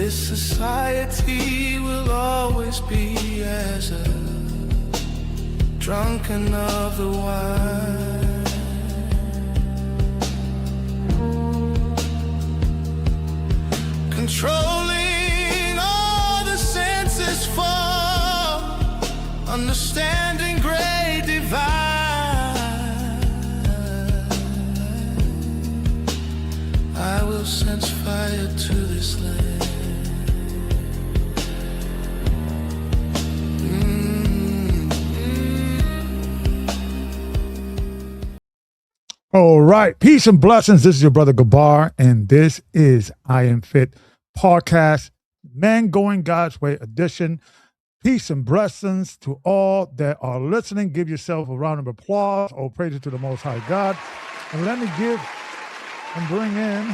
This society will always be as a drunken of the wine. Controlling all the senses for understanding great divine. I will sense fire to this land. All right. Peace and blessings. This is your brother Gabar, and this is I Am Fit Podcast, Man Going God's Way edition. Peace and blessings to all that are listening. Give yourself a round of applause. All praises to the Most High God. And let me give and bring in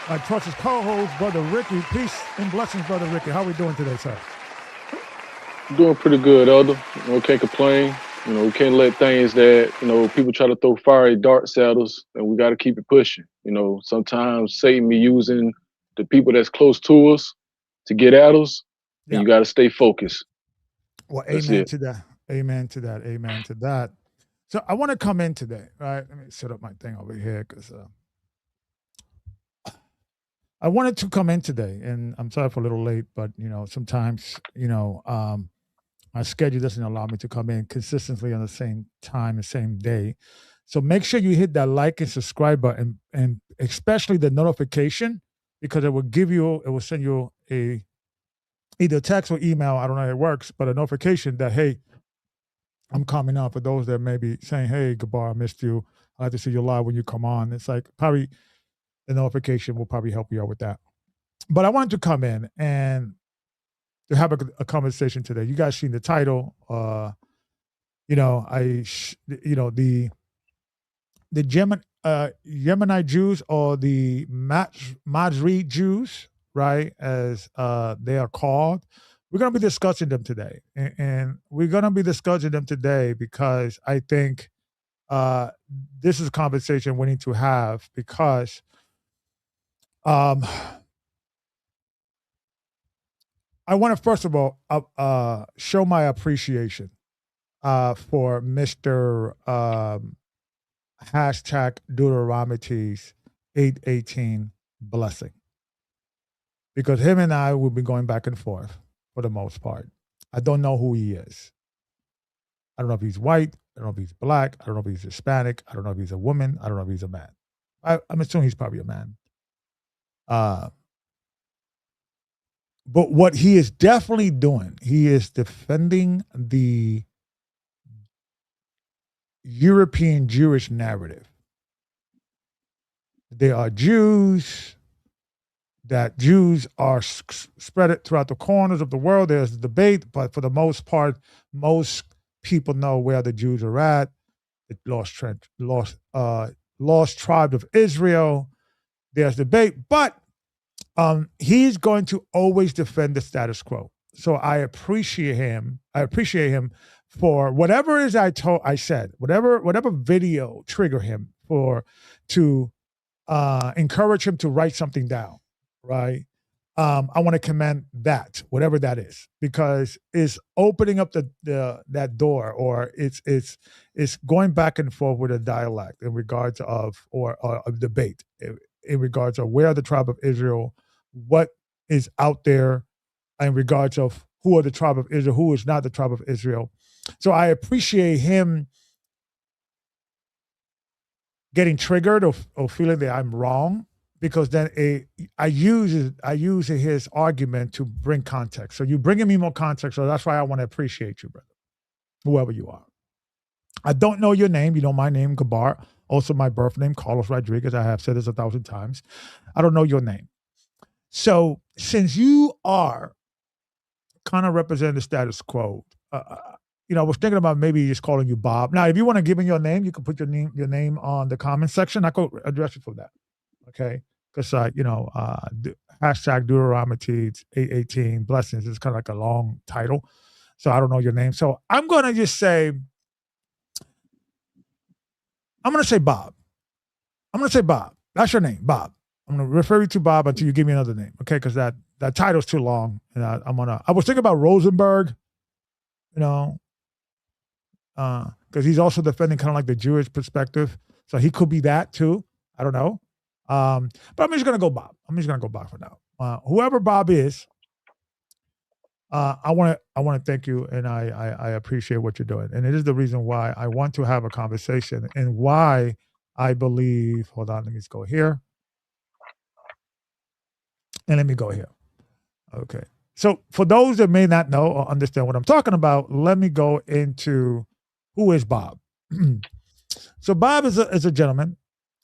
my trusted co-host, Brother Ricky. Peace and blessings, Brother Ricky. How are we doing today, sir? Doing pretty good, Elder. Can't complain. We can't let things that, people try to throw fiery darts at us, and we got to keep it pushing. Sometimes Satan be using the people that's close to us to get at us, and you got to stay focused. Well, amen to that. Amen to that. Amen to that. So I want to come in today, right? Let me set up my thing over here because I wanted to come in today, and I'm sorry for a little late, but, sometimes, my schedule doesn't allow me to come in consistently on the same time, the same day. So make sure you hit that like and subscribe button, and especially the notification, because it will send you either text or email. I don't know how it works, but a notification that, hey, I'm coming on. For those that may be saying, hey, Gabar, I missed you. I'd like to see you live when you come on. It's like probably the notification will probably help you out with that. But I wanted to come in and to have a conversation today. You guys seen the title, the Yemenite Jews, or the Mizrahi Jews, right, as they are called. We're going to be discussing them today, and we're going to be discussing them today because I think this is a conversation we need to have because I want to, first of all, show my appreciation for Mr. Hashtag Deuteronomy's 8:18 blessing. Because him and I will be going back and forth for the most part. I don't know who he is. I don't know if he's white. I don't know if he's black. I don't know if he's Hispanic. I don't know if he's a woman. I don't know if he's a man. I'm assuming he's probably a man. But what he is definitely doing, he is defending the European Jewish narrative. They are Jews, that Jews are spread throughout the corners of the world. There's a debate, but for the most part, most people know where the Jews are at. The lost tribe of Israel. There's debate, but he's going to always defend the status quo. So I appreciate him. I appreciate him for whatever it is I said, whatever video trigger him to encourage him to write something down, right? I want to commend that, whatever that is, because it's opening up that door, or it's going back and forth with a dialect in regards of, or a debate in regards of where the tribe of Israel, what is out there in regards of who are the tribe of Israel, who is not the tribe of Israel. So I appreciate him getting triggered or feeling that I'm wrong, because then I use his argument to bring context. So you're bringing me more context, so that's why I want to appreciate you, brother, whoever you are. I don't know your name. You know my name, Gabar. Also my birth name, Carlos Rodriguez. I have said this 1,000 times. I don't know your name. So since you are kind of representing the status quo, I was thinking about maybe just calling you Bob. Now, if you want to give me your name, you can put your name on the comment section. I could address you for that, okay? Because hashtag Deuteronomy 8:18 blessings is kind of like a long title, so I don't know your name. So I'm gonna just say, I'm gonna say Bob. That's your name, Bob. I'm going to refer you to Bob until you give me another name, okay? Because that title's too long, and I was thinking about Rosenberg, you know, because he's also defending kind of like the Jewish perspective, so he could be that too. I don't know, but I'm just going to go Bob. I'm just going to go Bob for now. Whoever Bob is, I want to thank you, and I appreciate what you're doing, and it is the reason why I want to have a conversation, and why I believe. Hold on, let me just go here, and let me go here. Okay, so for those that may not know or understand what I'm talking about, let me go into who is Bob. So Bob is a gentleman,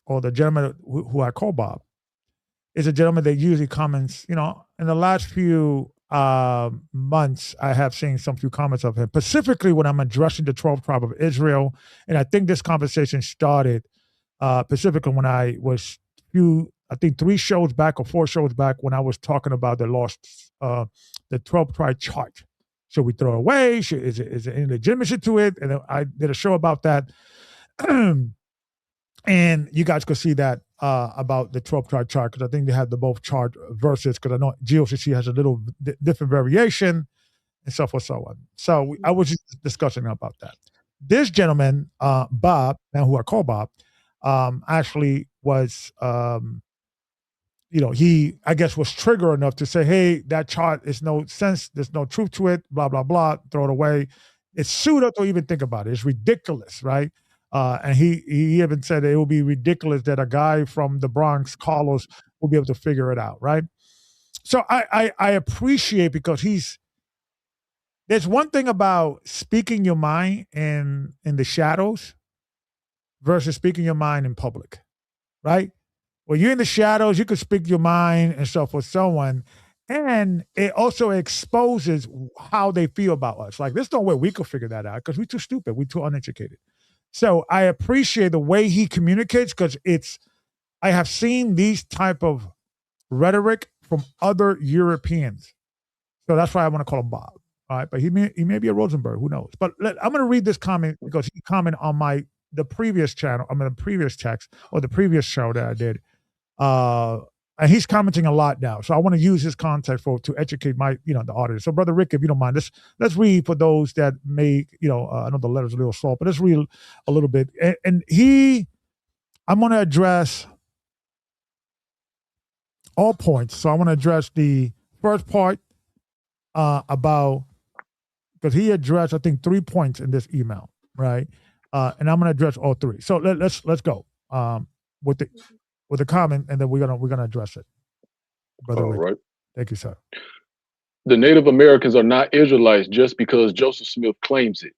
or the gentleman who I call Bob, is a gentleman that usually comments. You know, in the last few months, I have seen some few comments of him, specifically when I'm addressing the 12th tribe of Israel. And I think this conversation started specifically when I was I think 3 shows back or 4 shows back, when I was talking about the 12th tribe chart. Should we throw it away? Is there any legitimacy to it? And I did a show about that. And you guys could see that about the 12 tribe chart, because I think they have the both chart verses, because I know GOCC has a little different variation and so forth, so on. So I was just discussing about that. This gentleman, Bob, now who I call Bob, actually was, he, I guess, was trigger enough to say, hey, that chart is no sense. There's no truth to it, blah, blah, blah, throw it away. It's pseudo to even think about it. It's ridiculous, right? And he even said it would be ridiculous that a guy from the Bronx, Carlos, will be able to figure it out, right? So I appreciate, because there's one thing about speaking your mind in the shadows versus speaking your mind in public, right? When you're in the shadows, you can speak your mind and stuff with someone, and it also exposes how they feel about us. Like, there's no way we could figure that out, because we're too stupid, we're too uneducated. So I appreciate the way he communicates, because I have seen these type of rhetoric from other Europeans. So that's why I want to call him Bob. All right, but he may be a Rosenberg, who knows? But I'm going to read this comment, because he commented on the previous channel, the previous text, or the previous show that I did. And he's commenting a lot now, so I want to use his context to educate the audience. So, Brother Rick, if you don't mind, let's read for those that may, I know the letter's a little small, but let's read a little bit. And I'm going to address all points. So I want to address the first part about, because he addressed, I think, 3 points in this email, right? And I'm going to address all 3. So let's go with the comment, and then we're gonna address it. Brother Rick. Right. Thank you, sir. The Native Americans are not Israelites just because Joseph Smith claims it.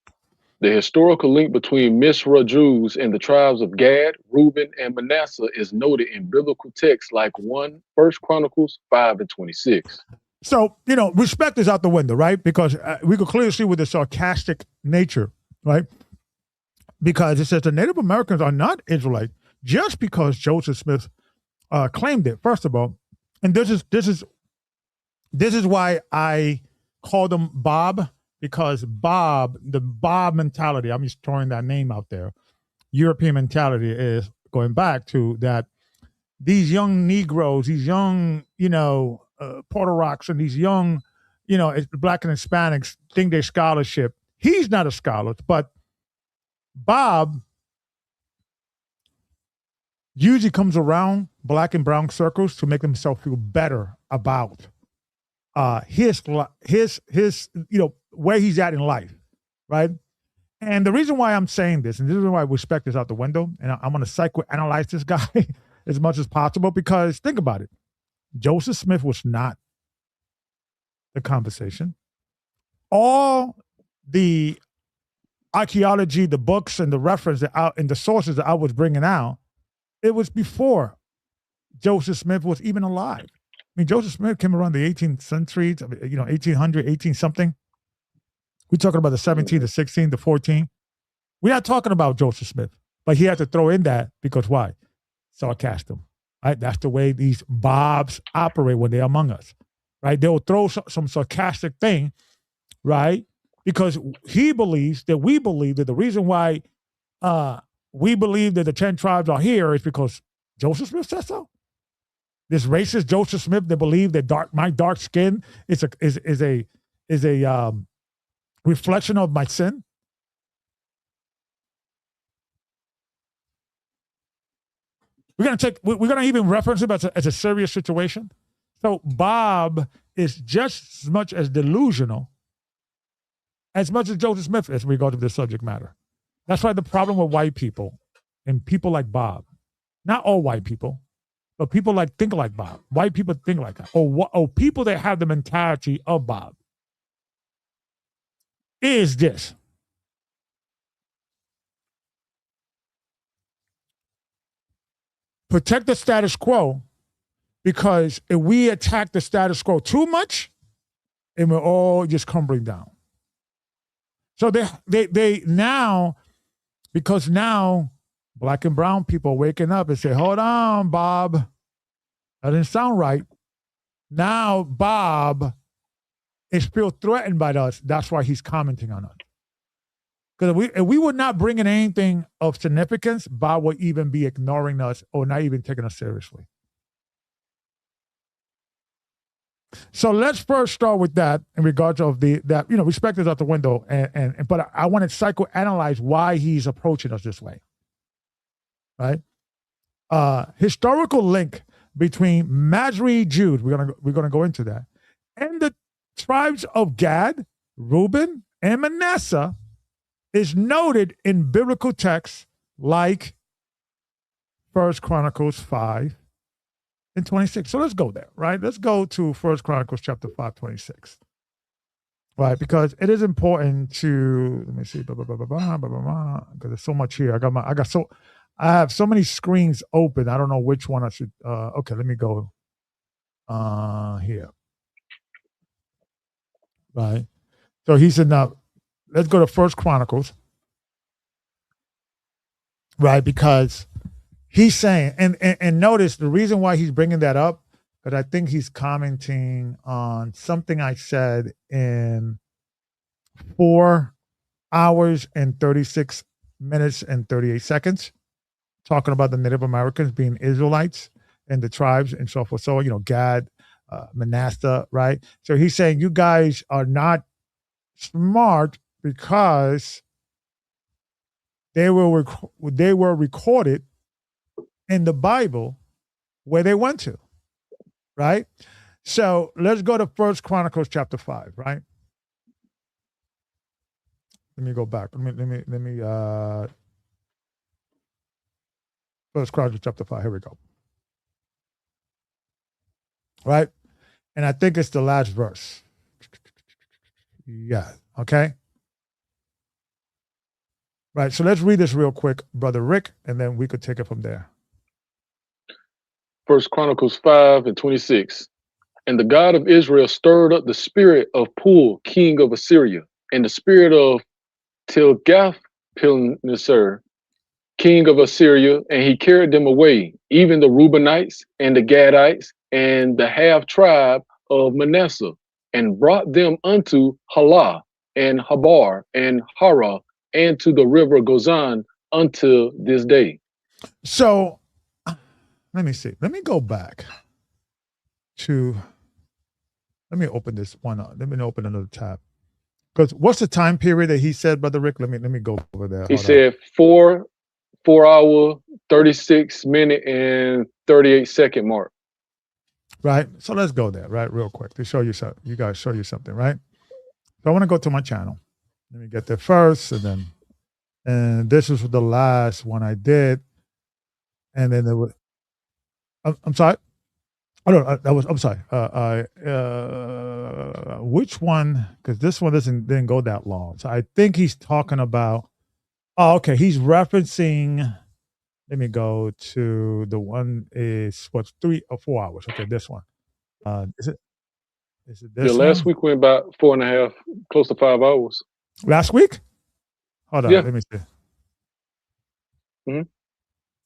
The historical link between Mizrahi Jews and the tribes of Gad, Reuben, and Manasseh is noted in biblical texts like 1 Chronicles 5:26. So, respect is out the window, right? Because we could clearly see with the sarcastic nature, right? Because it says the Native Americans are not Israelites just because Joseph Smith claimed it, first of all. And this is why I called him Bob, because the Bob mentality, I'm just throwing that name out there, European mentality, is going back to that these young Negroes, these young, Puerto Rocks, and these young, Black and Hispanics think they're scholarship. He's not a scholar, but Bob usually comes around Black and brown circles to make himself feel better about his where he's at in life, right? And the reason why I'm saying this, and this is why respect is out the window, and I'm going to psychoanalyze this guy as much as possible, because think about it. Joseph Smith was not the conversation. All the archaeology, the books, and the reference and the sources that I was bringing out, it was before Joseph Smith was even alive. I mean, Joseph Smith came around the 18th century, 1800, 18 something. We're talking about the 17, the 16, the 14. We're not talking about Joseph Smith, but he had to throw in that because why? Sarcasm, right? That's the way these Bobs operate when they're among us, right? They'll throw some sarcastic thing, right? Because we believe that the reason why we believe that the 10 tribes are here is because Joseph Smith said so. This racist Joseph Smith that believed that my dark skin is a reflection of my sin. We're gonna even reference him as a serious situation. So Bob is just as much as delusional as much as Joseph Smith is in regard to this subject matter. That's why the problem with white people and people like Bob, not all white people, but people think like Bob. White people think like that, or people that have the mentality of Bob, is this. Protect the status quo, because if we attack the status quo too much, it will all just crumbling down. So they now, because now black and brown people are waking up and say, hold on, Bob, that didn't sound right. Now Bob is feel threatened by us. That's why he's commenting on us. Because if we would not bring in anything of significance, Bob would even be ignoring us or not even taking us seriously. So let's first start with that in regards of that respect is out the window, but I want to psychoanalyze why he's approaching us this way. Right? Historical link between Mizrahi Jews, we're gonna go into that, and the tribes of Gad, Reuben, and Manasseh is noted in biblical texts like 1 Chronicles 5 and 26. So let's go there, right? Let's go to 1 Chronicles chapter 5, 26. Right, because it is important to, let me see, because there's so much here. I have so many screens open. I don't know which one I should, okay, let me go here. Right. So he said, now, let's go to 1 Chronicles. Right, because he's saying, and notice the reason why he's bringing that up, because I think he's commenting on something I said in 4 hours and 36 minutes and 38 seconds, talking about the Native Americans being Israelites and the tribes and so forth. So, Gad, Manasseh, right? So he's saying you guys are not smart because they were recorded in the Bible where they went to, right? So let's go to 1 Chronicles chapter 5, right? Let me go back. Let me 1 Chronicles chapter 5. Here we go. Right? And I think it's the last verse. Yeah. Okay. Right. So let's read this real quick, Brother Rick, and then we could take it from there. 1 Chronicles 5 and 26. And the God of Israel stirred up the spirit of Pul, king of Assyria, and the spirit of Tilgath-Pilneser, king of Assyria, and he carried them away, even the Reubenites and the Gadites and the half tribe of Manasseh, and brought them unto Halah and Habar and Hara and to the river Gozan until this day. So let me see. Let me go back to, let me open this one up. Let me open another tab. Because what's the time period that he said, Brother Rick? Let me go over there. He said 4 hour, 36 minute and 38 second mark. Right. So let's go there, right, real quick to show you something. You guys show you something, right? So I want to go to my channel. Let me get there first, and this is the last one I did, and then there was. I'm sorry. I don't. That was. I'm sorry. Which one? Because this one didn't go that long. So I think he's talking about. Oh, okay. He's referencing. Let me go to the one is what's 3 or 4 hours. Okay, this one. Is it this last week went about 4.5, close to 5 hours. Last week? Hold on, Yeah. let me see. Mm-hmm.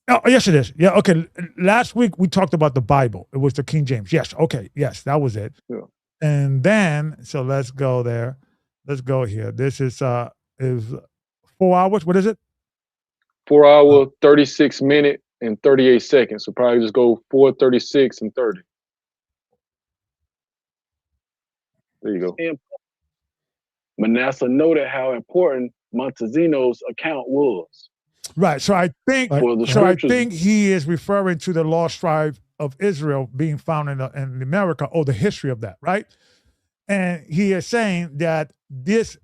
Oh, yes, it is. Yeah, okay. Last week we talked about the Bible. It was the King James. Yes, okay. Yes, that was it. Yeah. And then, so let's go there. Let's go here. This is 4 hours. What is it? 4 hour, 36 minute and 38 seconds. So probably just go 4:36 and 30. There you go. And Manasseh noted how important Montezino's account was. Right. So I think he is referring to the lost tribe of Israel being found in America, or the history of that, right? And he is saying that this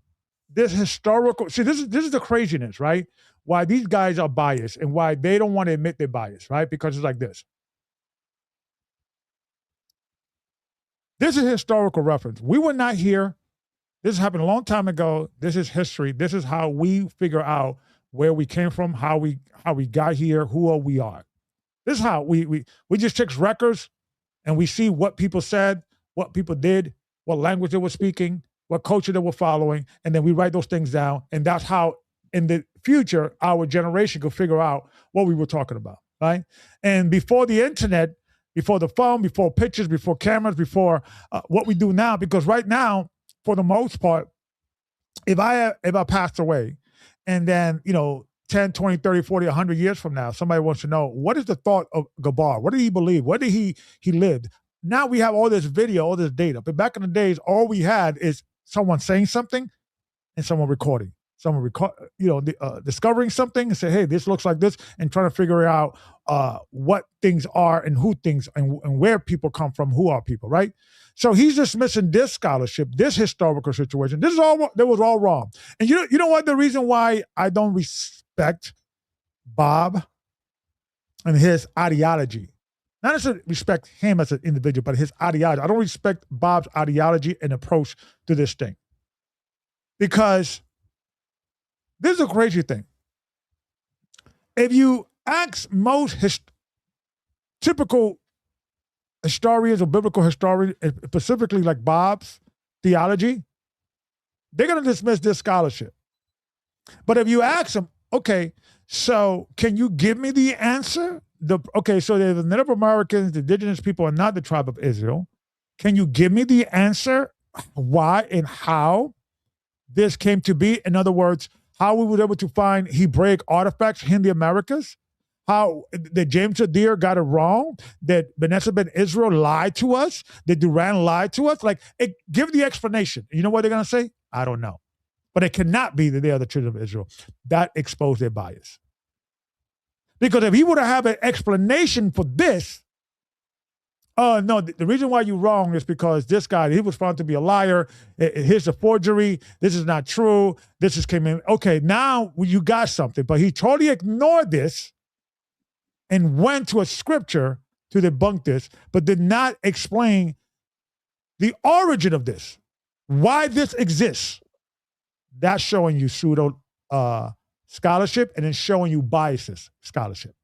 historical, see, this is the craziness, right? Why these guys are biased and why they don't want to admit they're biased, right? Because it's like this. This is historical reference. We were not here. This happened a long time ago. This is history. This is how we figure out where we came from, how we got here, who we are. This is how we just check records and we see what people said, what people did, what language they were speaking, what culture they were following, and then we write those things down. And that's how, in the future, our generation could figure out what we were talking about, right? And before the internet, before the phone, before pictures, before cameras, before what we do now, because right now, for the most part, if I passed away, and then, 10, 20, 30, 40, 100 years from now, somebody wants to know, what is the thought of Gabar? What did he believe? What did he lived? Now we have all this video, all this data. But back in the days, all we had is someone saying something and someone recording. Someone discovering something and say, hey, this looks like this, and trying to figure out what things are and who things and where people come from, who are people, right? So he's dismissing this scholarship, this historical situation. This is all that was all wrong. And you know what? The reason why I don't respect Bob and his ideology, not necessarily respect him as an individual, but his ideology. I don't respect Bob's ideology and approach to this thing, because this is a crazy thing. If you ask most typical historians or biblical historians, specifically like Bob's theology, they're going to dismiss this scholarship. But if you ask them, okay, so can you give me the answer? So the Native Americans, the indigenous people are not the tribe of Israel. Can you give me the answer why and how this came to be? In other words, how we were able to find Hebraic artifacts in the Americas? How that James Adair got it wrong? That Manasseh ben Israel lied to us? That Duran lied to us? Give the explanation. You know what they're going to say? I don't know. But it cannot be that they are the children of Israel. That exposed their bias. Because if he would have an explanation for this, no, the reason why you're wrong is because this guy, he was found to be a liar. Here's a forgery. This is not true. This just came in. Okay, now you got something. But he totally ignored this and went to a scripture to debunk this, but did not explain the origin of this, why this exists. That's showing you pseudo scholarship, and then showing you biases scholarship.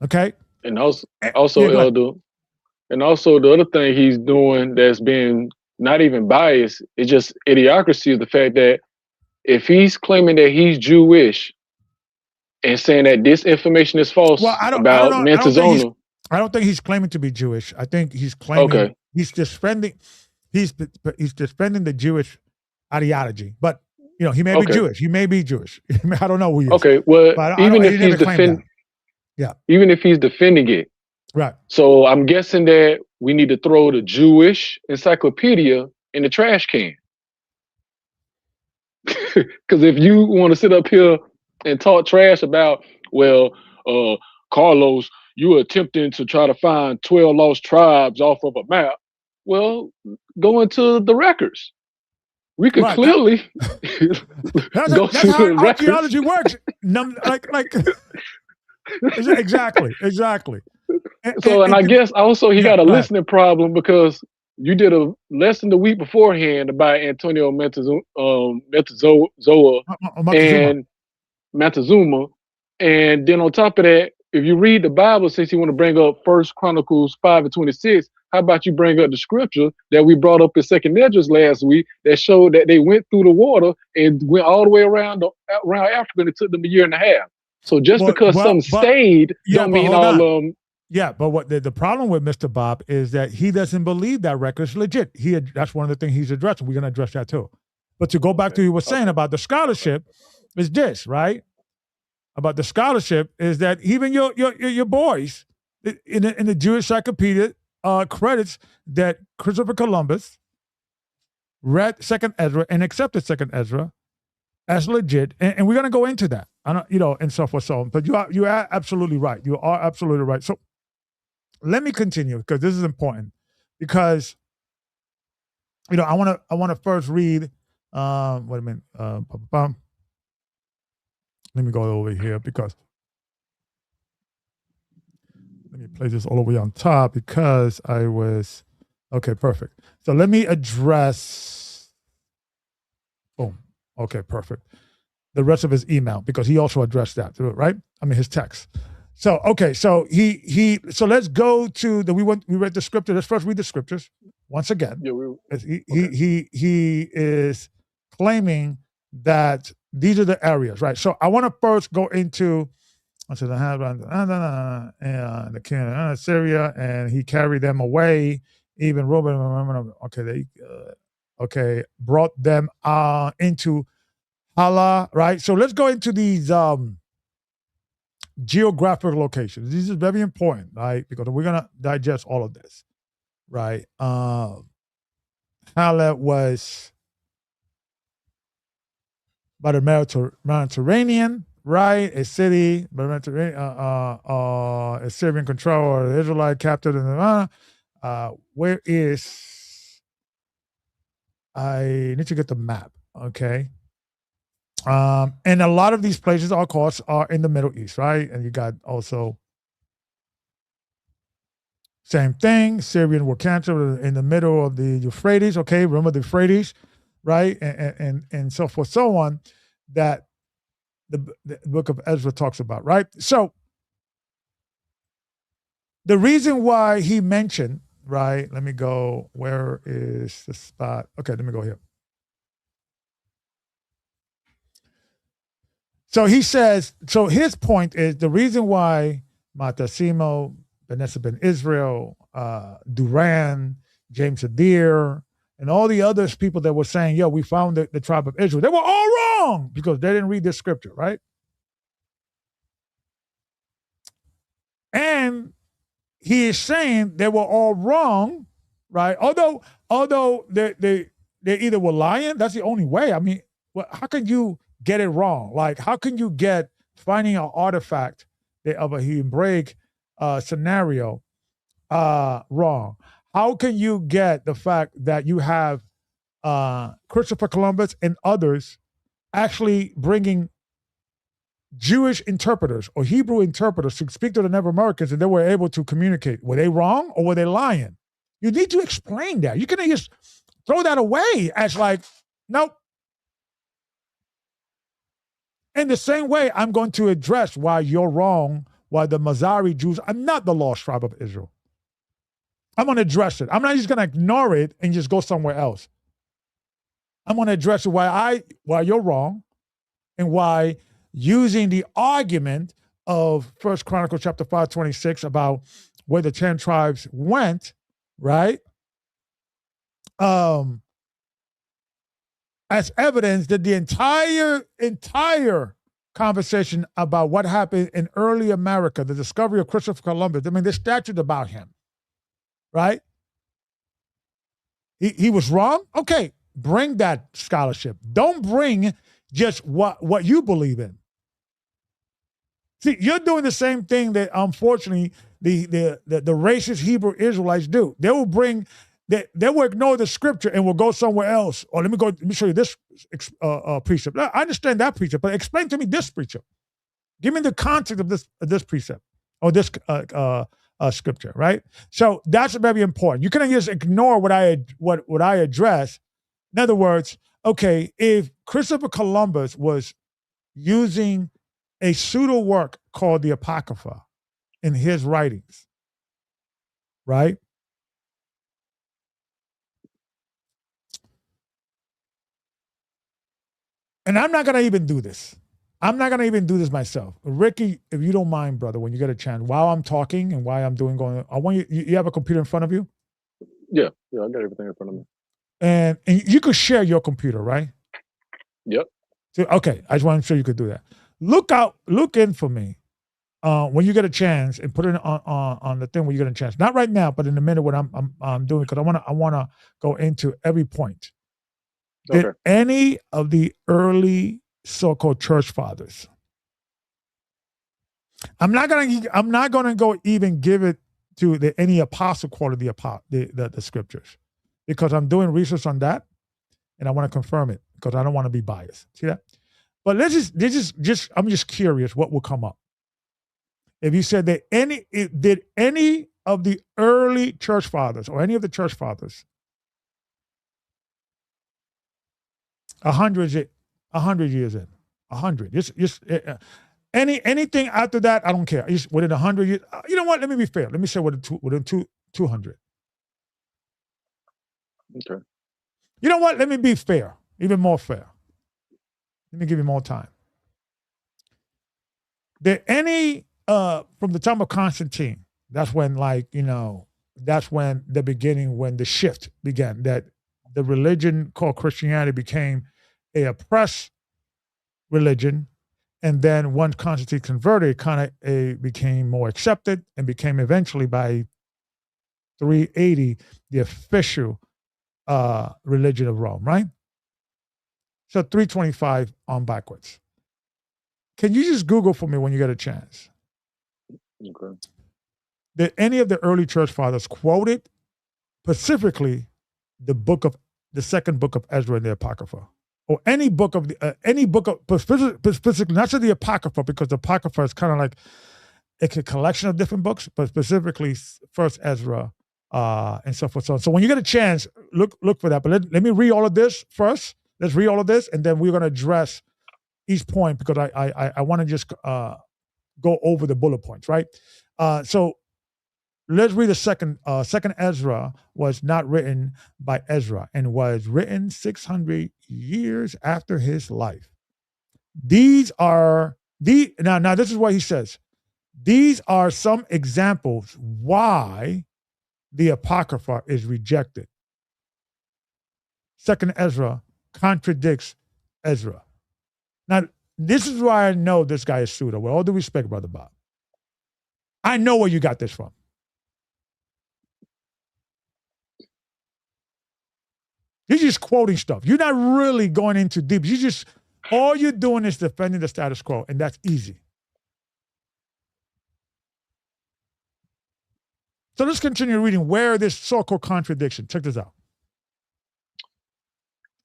Okay? And also Elder, and also the other thing he's doing that's been not even biased, it's just idiocracy, is the fact that if he's claiming that he's Jewish and saying that this information is false about Montezuma. I don't think he's claiming to be Jewish. I think he's claiming he's defending the Jewish ideology. But he may be Jewish. He may be Jewish. I don't know who he is. Okay, well, even if he's defending it. Right. So I'm guessing that we need to throw the Jewish encyclopedia in the trash can. Because if you want to sit up here and talk trash about, Carlos, you were attempting to try to find 12 lost tribes off of a map. Well, go into the records. We could clearly that's how archaeology works. Exactly. And I guess also he got a listening problem, because you did a lesson the week beforehand about Antonio Montezuma and Montezuma. And then on top of that, if you read the Bible, since you want to bring up 1 Chronicles 5:26, how about you bring up the scripture that we brought up in 2nd Esdras last week that showed that they went through the water and went all the way around Africa, and it took them a year and a half. So just because some stayed don't mean all of them. Yeah, but what the problem with Mr. Bob is that he doesn't believe that record is legit. That's one of the things he's addressing. We're going to address that too. But to go back to what he was saying about the scholarship is this, right? about the scholarship is that even your boys in the Jewish Encyclopedia credits that Christopher Columbus read Second Ezra and accepted Second Ezra as legit, and we're gonna go into that. I don't, and so forth, so on. But you are absolutely right. You are absolutely right. So let me continue because this is important. Because I want to first read. Wait a minute. Let me go over here because let me place this all the way on top because I was okay. Perfect. So let me address. Boom. Okay. Perfect. The rest of his email because he also addressed that, right? I mean his text. So okay. So so let's go to we read the scripture. Let's first read the scriptures once again. Yeah, he is claiming that these are the areas, right? So I want to first go into the king of Syria, and he carried them away. Even Reuben, brought them into Hala, right? So let's go into these geographic locations. This is very important, right? Because we're gonna digest all of this, right? Hala was by the Mediterranean, right? A city, by the Mediterranean, Assyrian control or the Israelite captive in the where is I need to get the map, okay? And a lot of these places, of course, are in the Middle East, right? And you got also same thing. Syrian were captured in the middle of the Euphrates. Okay, remember the Euphrates, right? And so forth, so on. That the book of Ezra talks about, right? So the reason why he mentioned, right? Let me go. Where is the spot? Okay, let me go here. So he says, so his point is the reason why Matasimo, Vanessa Ben Israel, Duran, James Adair, and all the other people that were saying, yo, we found the tribe of Israel, they were all wrong because they didn't read this scripture, right? And he is saying they were all wrong, right? Although they either were lying, that's the only way. I mean, how can you get it wrong? Like, how can you get finding an artifact of a Hebraic scenario wrong? How can you get the fact that you have Christopher Columbus and others actually bringing Jewish interpreters or Hebrew interpreters to speak to the Native Americans and they were able to communicate? Were they wrong or were they lying? You need to explain that. You can't just throw that away as like, nope. In the same way, I'm going to address why you're wrong, why the Mizrahi Jews are not the lost tribe of Israel. I'm going to address it. I'm not just going to ignore it and just go somewhere else. I'm going to address why you're wrong and why using the argument of 1 Chronicles chapter 5:26 about where the 10 tribes went, right? As evidence that the entire conversation about what happened in early America, the discovery of Christopher Columbus, I mean, there's statutes about him, right? He was wrong? Okay, bring that scholarship. Don't bring just what you believe in. See, you're doing the same thing that unfortunately the racist Hebrew Israelites do. They will bring they will ignore the scripture and will go somewhere else. Or let me show you this precept. I understand that precept, but explain to me this precept. Give me the context of this precept or this scripture, right? So that's very important. You cannot just ignore what I address. In other words, okay, if Christopher Columbus was using a pseudo work called the Apocrypha in his writings, right? And I'm not going to even do this. I'm not going to even do this myself. Ricky, if you don't mind, brother, when you get a chance, while I'm talking and while I'm I want you have a computer in front of you? Yeah, I got everything in front of me. And you could share your computer, right? Yep. So, okay, I just want to make sure you could do that. look in for me when you get a chance, and put it on the thing when you get a chance. Not right now, but in a minute when I'm doing, because I wanna go into every point. Did Okay. any of the early so-called church fathers? I'm not gonna go even give it to any apostle quoted the scriptures, because I'm doing research on that, and I want to confirm it because I don't want to be biased. See that? But I'm just curious what will come up. If you said that did any of the early church fathers, or any of the church fathers, 100 years in, 100, anything after that, I don't care. Just within 100 years, you know what? Let me be fair. Let me say within 200. Okay. You know what? Let me be fair, even more fair. Let me give you more time. Did any from the time of Constantine? That's when, that's when the beginning, when the shift began. That the religion called Christianity became a oppressed religion, and then once Constantine converted, it kind of became more accepted, and became eventually by 380 the official religion of Rome. Right. So 325 on backwards. Can you just Google for me when you get a chance? Okay. Did any of the early church fathers quoted specifically the second book of Ezra and the Apocrypha, or any book of specifically, not just the Apocrypha, because the Apocrypha is kind of like it's a collection of different books, but specifically First Ezra and so forth. So when you get a chance, look for that. But let me read all of this first. Let's read all of this, and then we're going to address each point, because I want to just go over the bullet points, right? So let's read the second. Second Ezra was not written by Ezra, and was written 600 years after his life. Now this is what he says. These are some examples why the Apocrypha is rejected. Second Ezra contradicts Ezra. Now, this is why I know this guy is pseudo. With all due respect, Brother Bob, I know where you got this from. You're just quoting stuff. You're not really going into deep. All you're doing is defending the status quo, and that's easy. So let's continue reading where this so-called contradiction. Check this out.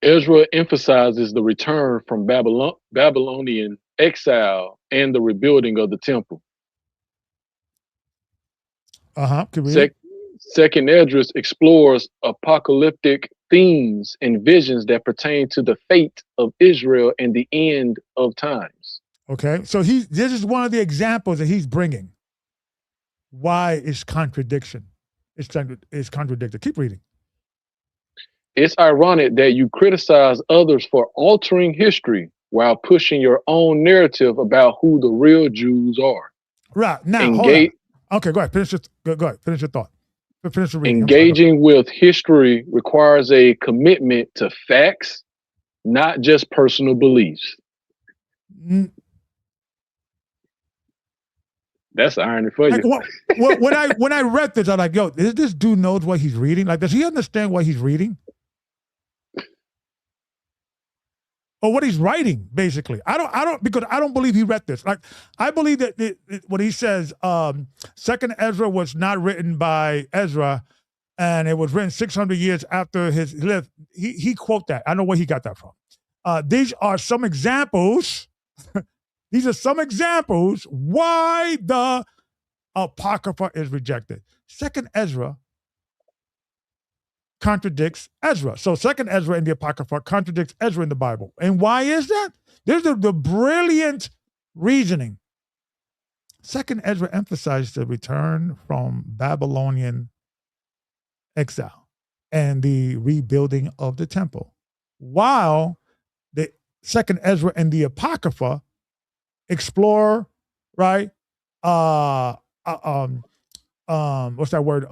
Ezra emphasizes the return from Babylonian exile and the rebuilding of the temple. Second Esdras explores apocalyptic themes and visions that pertain to the fate of Israel and the end of times. Okay, so this is one of the examples that he's bringing. Why is contradiction? It's contradicted. Keep reading. It's ironic that you criticize others for altering history while pushing your own narrative about who the real Jews are. Right. Now, hold on. Okay, go ahead. Finish your thought. Finish the reading. Engaging with history requires a commitment to facts, not just personal beliefs. That's irony for you. When I read this, I'm like, yo, this dude knows what he's reading? Like, does he understand what he's reading? Or what he's writing, basically. Because I don't believe he read this. Like, I believe that what he says, Second Ezra was not written by Ezra, and it was written 600 years after his life. He quote that. I know where he got that from. These are some examples. These are some examples why the Apocrypha is rejected. Second Ezra contradicts Ezra. So Second Ezra in the Apocrypha contradicts Ezra in the Bible. And why is that? There's the brilliant reasoning. Second Ezra emphasized the return from Babylonian exile and the rebuilding of the temple, while the Second Ezra and the Apocrypha explore, right? What's that word?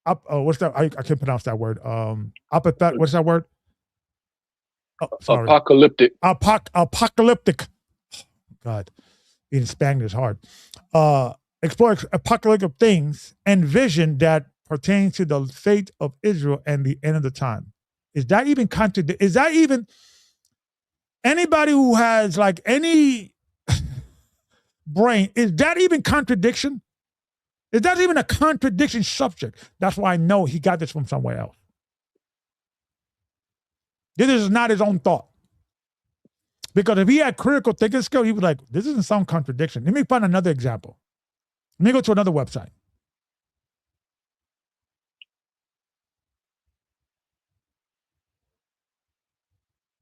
What's that? I can't pronounce that word. What's that word? Sorry. Apocalyptic. Apocalyptic. God, in Spanish is hard. Explore apocalyptic things and vision that pertain to the fate of Israel and the end of the time. Is that even Is that even anybody who has like any brain? Is that even contradiction? Is that even a contradiction subject? That's why I know he got this from somewhere else. This is not his own thought. Because if he had critical thinking skill, he would like, this doesn't sound contradiction. Let me find another example. Let me go to another website.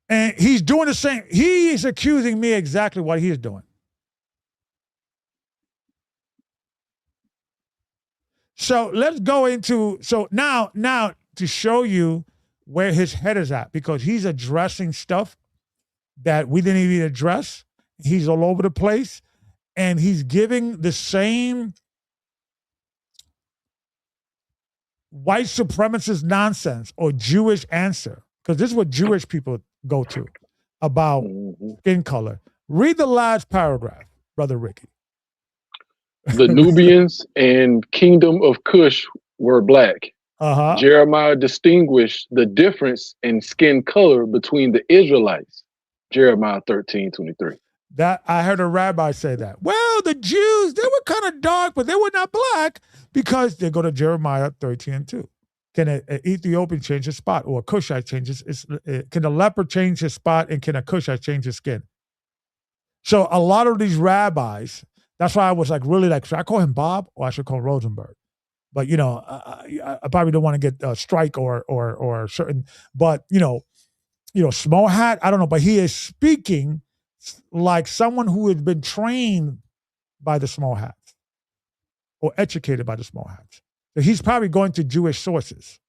And he's doing the same. He is accusing me exactly what he's doing. So let's go into, so now to show you where his head is at, because he's addressing stuff that we didn't even address. He's all over the place, and he's giving the same white supremacist nonsense or Jewish answer, because this is what Jewish people go to about skin color. Read the last paragraph, Brother Ricky. The Nubians and Kingdom of Cush were black. Jeremiah distinguished the difference in skin color between the Israelites. Jeremiah 13:23. That I heard a rabbi say that. Well, the Jews, they were kind of dark, but they were not black, because they go to Jeremiah 13:2. Can an Ethiopian change his spot, or a Cushite change his? Can a leper change his spot, and can a Cushite change his skin? So a lot of these rabbis, that's why I was like, really like, should I call him Bob or I should call him Rosenberg? But I probably don't want to get a strike or certain. But Small Hat, I don't know, but he is speaking like someone who had been trained by the Small Hats or educated by the Small Hats. So he's probably going to Jewish sources.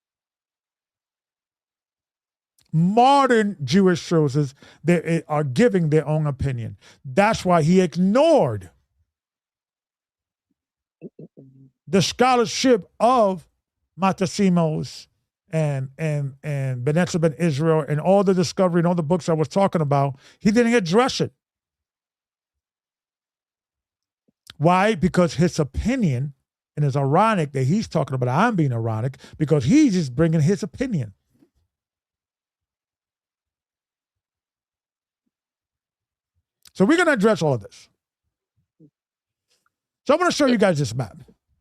Modern Jewish sources, they are giving their own opinion. That's why he ignored the scholarship of Matasimos and Benetzer ben Israel and all the discovery and all the books I was talking about. He didn't address it. Why? Because his opinion, and it's ironic that he's talking about I'm being ironic, because he's just bringing his opinion. So we're going to address all of this. So I'm going to show you guys this map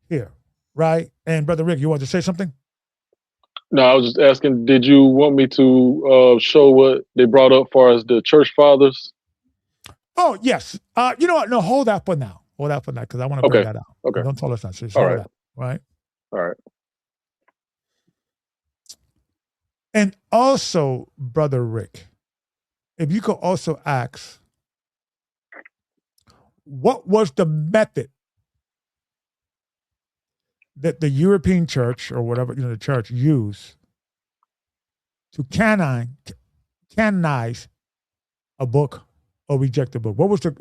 here, right? And Brother Rick, you want to say something? No, I was just asking, did you want me to show what they brought up far as the church fathers? Oh, yes. You know what? No, hold that for now. Hold that for now, because I want to bring that out. Okay. Don't tell us that. So all right. That, right? All right. And also, Brother Rick, if you could also ask, what was the method that the European church or whatever, the church used to canonize a book or reject a book? What was the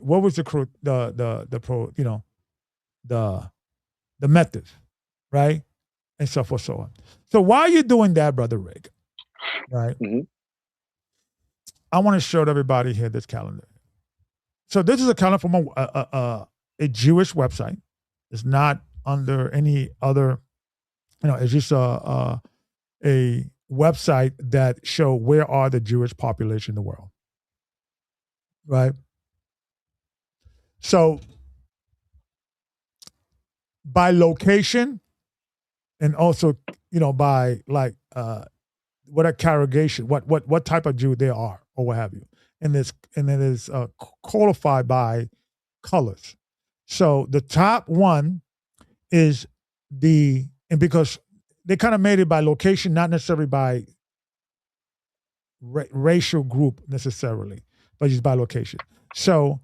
method, right? And so forth, so on. So while you're doing that, Brother Rick, right? Mm-hmm. I want to show everybody here this calendar. So this is a calendar from a Jewish website. It's not under any other, it's just a website that show where are the Jewish population in the world, right? So by location, and also by like what a congregation, what type of Jew they are or what have you, and it is qualified by colors. So the top one is and because they kind of made it by location, not necessarily by racial group necessarily, but just by location. So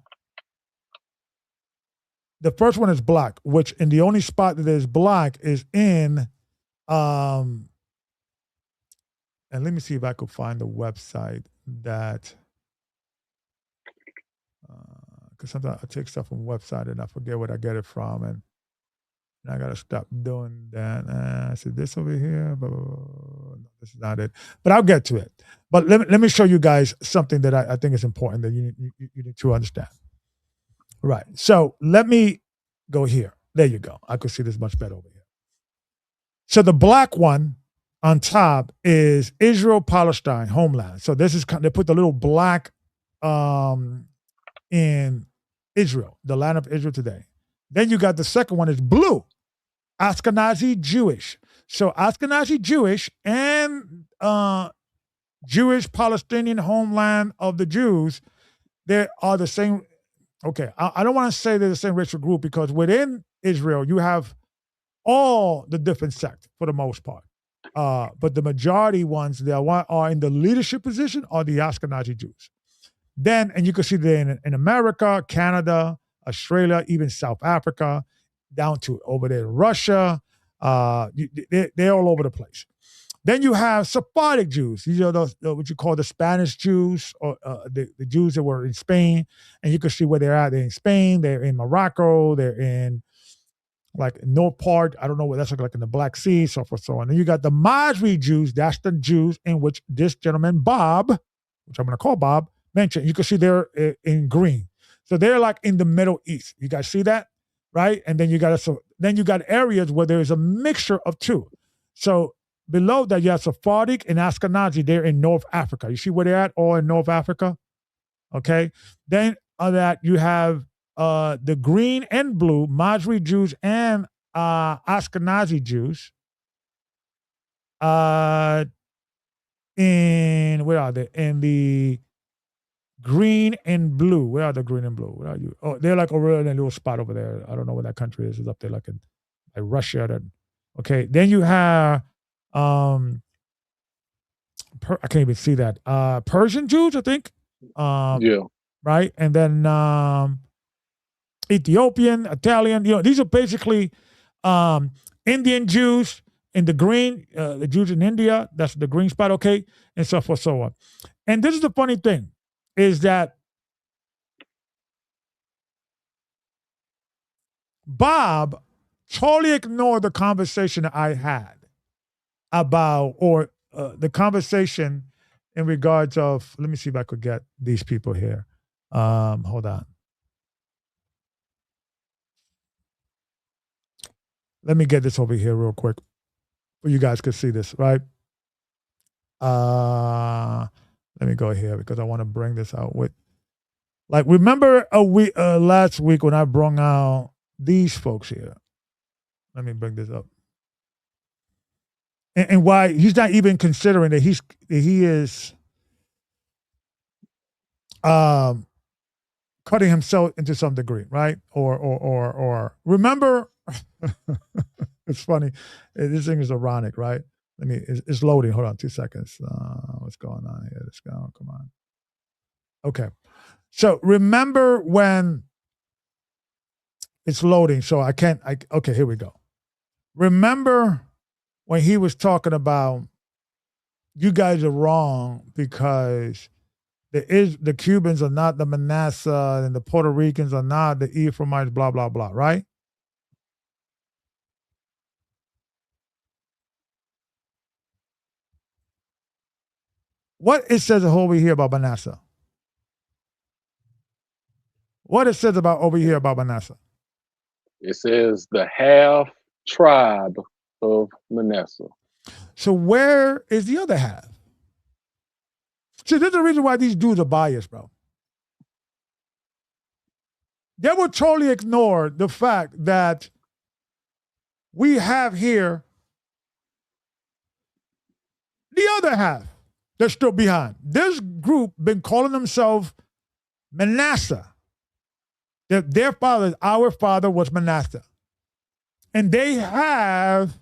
the first one is black, which in the only spot that is black is in, and let me see if I could find the website that, because sometimes I take stuff from website and I forget where I get it from, and I gotta stop doing that. I said this over here, blah, blah, blah. No, this is not it. But I'll get to it. But let me show you guys something that I think is important that you need to understand. Right. So let me go here. There you go. I could see this much better over here. So the black one on top is Israel Palestine homeland. So this is they put the little black in Israel, the land of Israel today. Then you got the second one is blue, Ashkenazi Jewish. So Ashkenazi Jewish and Jewish Palestinian homeland of the Jews, they are the same. Okay, I don't want to say they're the same racial group because within Israel you have all the different sects for the most part. But the majority ones that are in the leadership position are the Ashkenazi Jews. Then, and you can see that in America, Canada, Australia, even South Africa, down to over there in Russia, they're all over the place. Then you have Sephardic Jews. These are what you call the Spanish Jews, or the Jews that were in Spain. And you can see where they're at. They're in Spain. They're in Morocco. They're in like North Part. I don't know what that's like in the Black Sea, so forth, so on. And you got the Mizrahi Jews. That's the Jews in which this gentleman, Bob, which I'm going to call Bob, mentioned. You can see they're in green. So they're like in the Middle East. You guys see that? Right? And then you got areas where there is a mixture of two. So below that, you have Sephardic and Ashkenazi. They're in North Africa. You see where they're at? All in North Africa. Okay. Then on that, you have the green and blue Mizrahi Jews and Ashkenazi Jews. In where are they? In the green and blue. Where are the green and blue? Where are you? Oh, they're like over in a little spot over there. I don't know where that country is. It's up there like in like Russia. Okay. Then you have I can't even see that. Persian Jews, I think. Yeah. Right. And then Ethiopian, Italian, these are basically Indian Jews in the green, the Jews in India, that's the green spot, okay, and so forth, so on. And this is the funny thing, is that Bob totally ignored the conversation that I had about, or the conversation in regards of, let me see if I could get these people here. Hold on. Let me get this over here real quick so you guys could see this, right? Let me go here because I want to bring this out with, like, remember last week when I brought out these folks here? Let me bring this up. And why he's not even considering that he is cutting himself into some degree, right? Or remember, it's funny. This thing is ironic, right? It's loading. Hold on 2 seconds. What's going on here? Let's go. Come on. Okay. So remember when it's loading. So okay, here we go. Remember when he was talking about, you guys are wrong because the Cubans are not the Manasseh and the Puerto Ricans are not the Ephraimites, blah, blah, blah, right? What it says over here about Manasseh? What it says about over here about Manasseh? It says the half tribe of Manasseh. So where is the other half? See, there's a reason why these dudes are biased, bro. They will totally ignore the fact that we have here the other half that's still behind. This group been calling themselves Manasseh. Their father, our father was Manasseh. And they have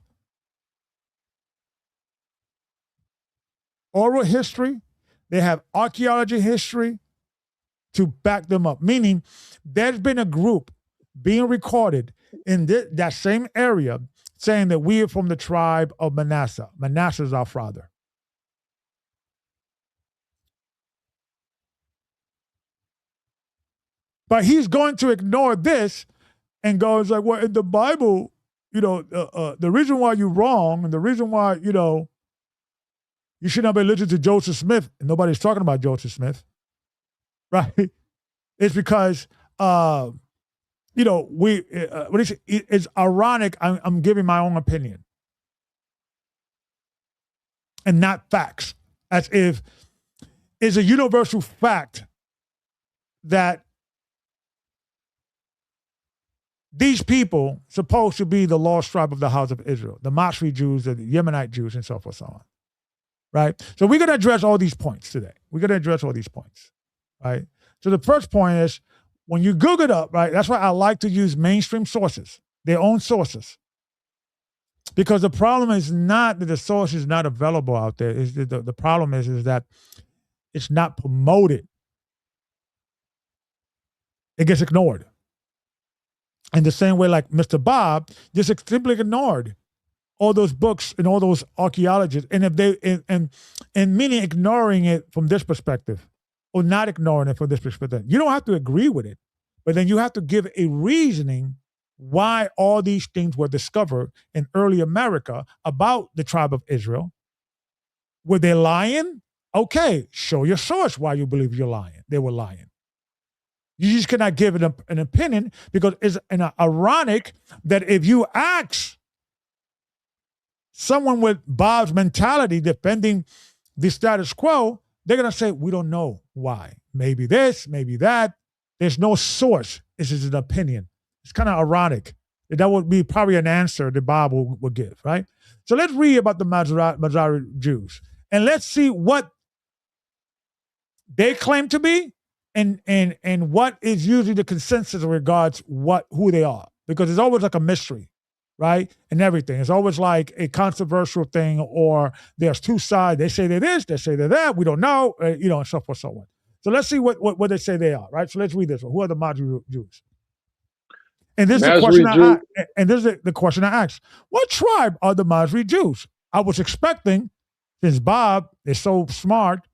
oral history, they have archaeology history to back them up. Meaning there's been a group being recorded in that same area saying that we are from the tribe of Manasseh. Manasseh is our father. But he's going to ignore this and goes like, well, in the Bible, the reason why you're wrong and the reason why, you should not be listening to Joseph Smith, and nobody's talking about Joseph Smith, right? It's because it's ironic. I'm giving my own opinion and not facts, as if it's a universal fact that these people supposed to be the lost tribe of the house of Israel, the Mizrahi Jews, the Yemenite Jews, and so forth, so on. Right? So we're going to address all these points today. Right? So the first point is, when you Google it up, right, that's why I like to use mainstream sources, their own sources. Because the problem is not that the source is not available out there. The problem is that it's not promoted. It gets ignored. In the same way, like Mr. Bob just simply ignored all those books and all those archaeologists, and if they and meaning ignoring it from this perspective, or not ignoring it from this perspective. You don't have to agree with it, but then you have to give a reasoning why all these things were discovered in early America about the tribe of Israel. Were they lying? Okay, show your source why you believe you're lying. They were lying. You just cannot give it an opinion, because it's ironic that if you ask someone with Bob's mentality defending the status quo, they're going to say, we don't know why. Maybe this, maybe that. There's no source. This is an opinion. It's kind of ironic. That would be probably an answer that Bob would give, right? So let's read about the Mizrahi Jews, and let's see what they claim to be, and what is usually the consensus in regards who they are, because it's always like a mystery, right? And everything. It's always like a controversial thing, or there's two sides. They say they're this, they say they're that. We don't know, and so forth, so on. So let's see what they say they are, right? So let's read this one. Who are the Mizrahi Jews? And this is the question the question I asked. What tribe are the Mizrahi Jews? I was expecting, since Bob is so smart,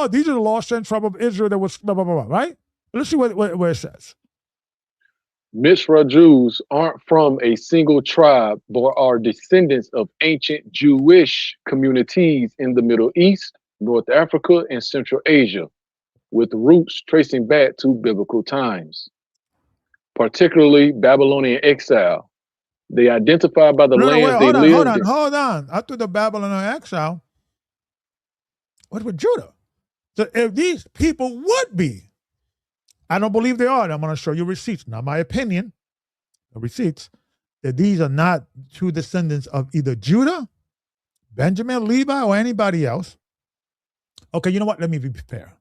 these are the lost tribe of Israel that was blah, blah, blah, blah, right? Let's see what it says. Mizrahi Jews aren't from a single tribe, but are descendants of ancient Jewish communities in the Middle East, North Africa, and Central Asia, with roots tracing back to biblical times, particularly Babylonian exile. They identify by the lands they lived in. Hold on. After the Babylonian exile, what with Judah? So if these people would be, I don't believe they are, and I'm going to show you receipts. Not my opinion, the receipts, that these are not true descendants of either Judah, Benjamin, Levi, or anybody else. Okay, you know what? Let me be fair.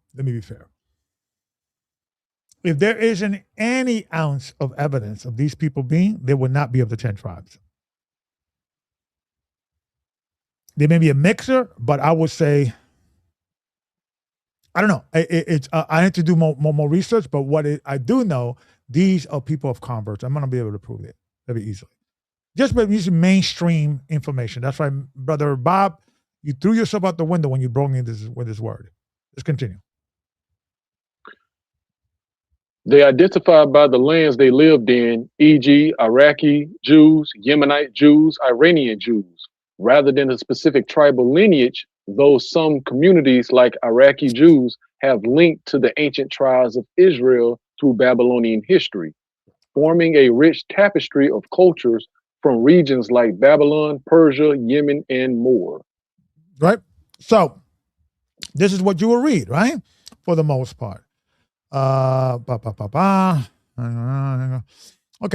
If there isn't any ounce of evidence of these people being, they would not be of the 10 tribes. They may be a mixer, but I would say, I don't know. I need to do more research, but I do know, these are people of converts. I'm going to be able to prove it very easily. Just by using mainstream information. That's why, Brother Bob, you threw yourself out the window when you brought me with this word. Let's continue. They identify by the lands they lived in, e.g. Iraqi Jews, Yemenite Jews, Iranian Jews, rather than a specific tribal lineage, though some communities like Iraqi Jews have linked to the ancient tribes of Israel through Babylonian history, forming a rich tapestry of cultures from regions like Babylon, Persia, Yemen, and more. Right? So, this is what you will read, right? For the most part. Okay,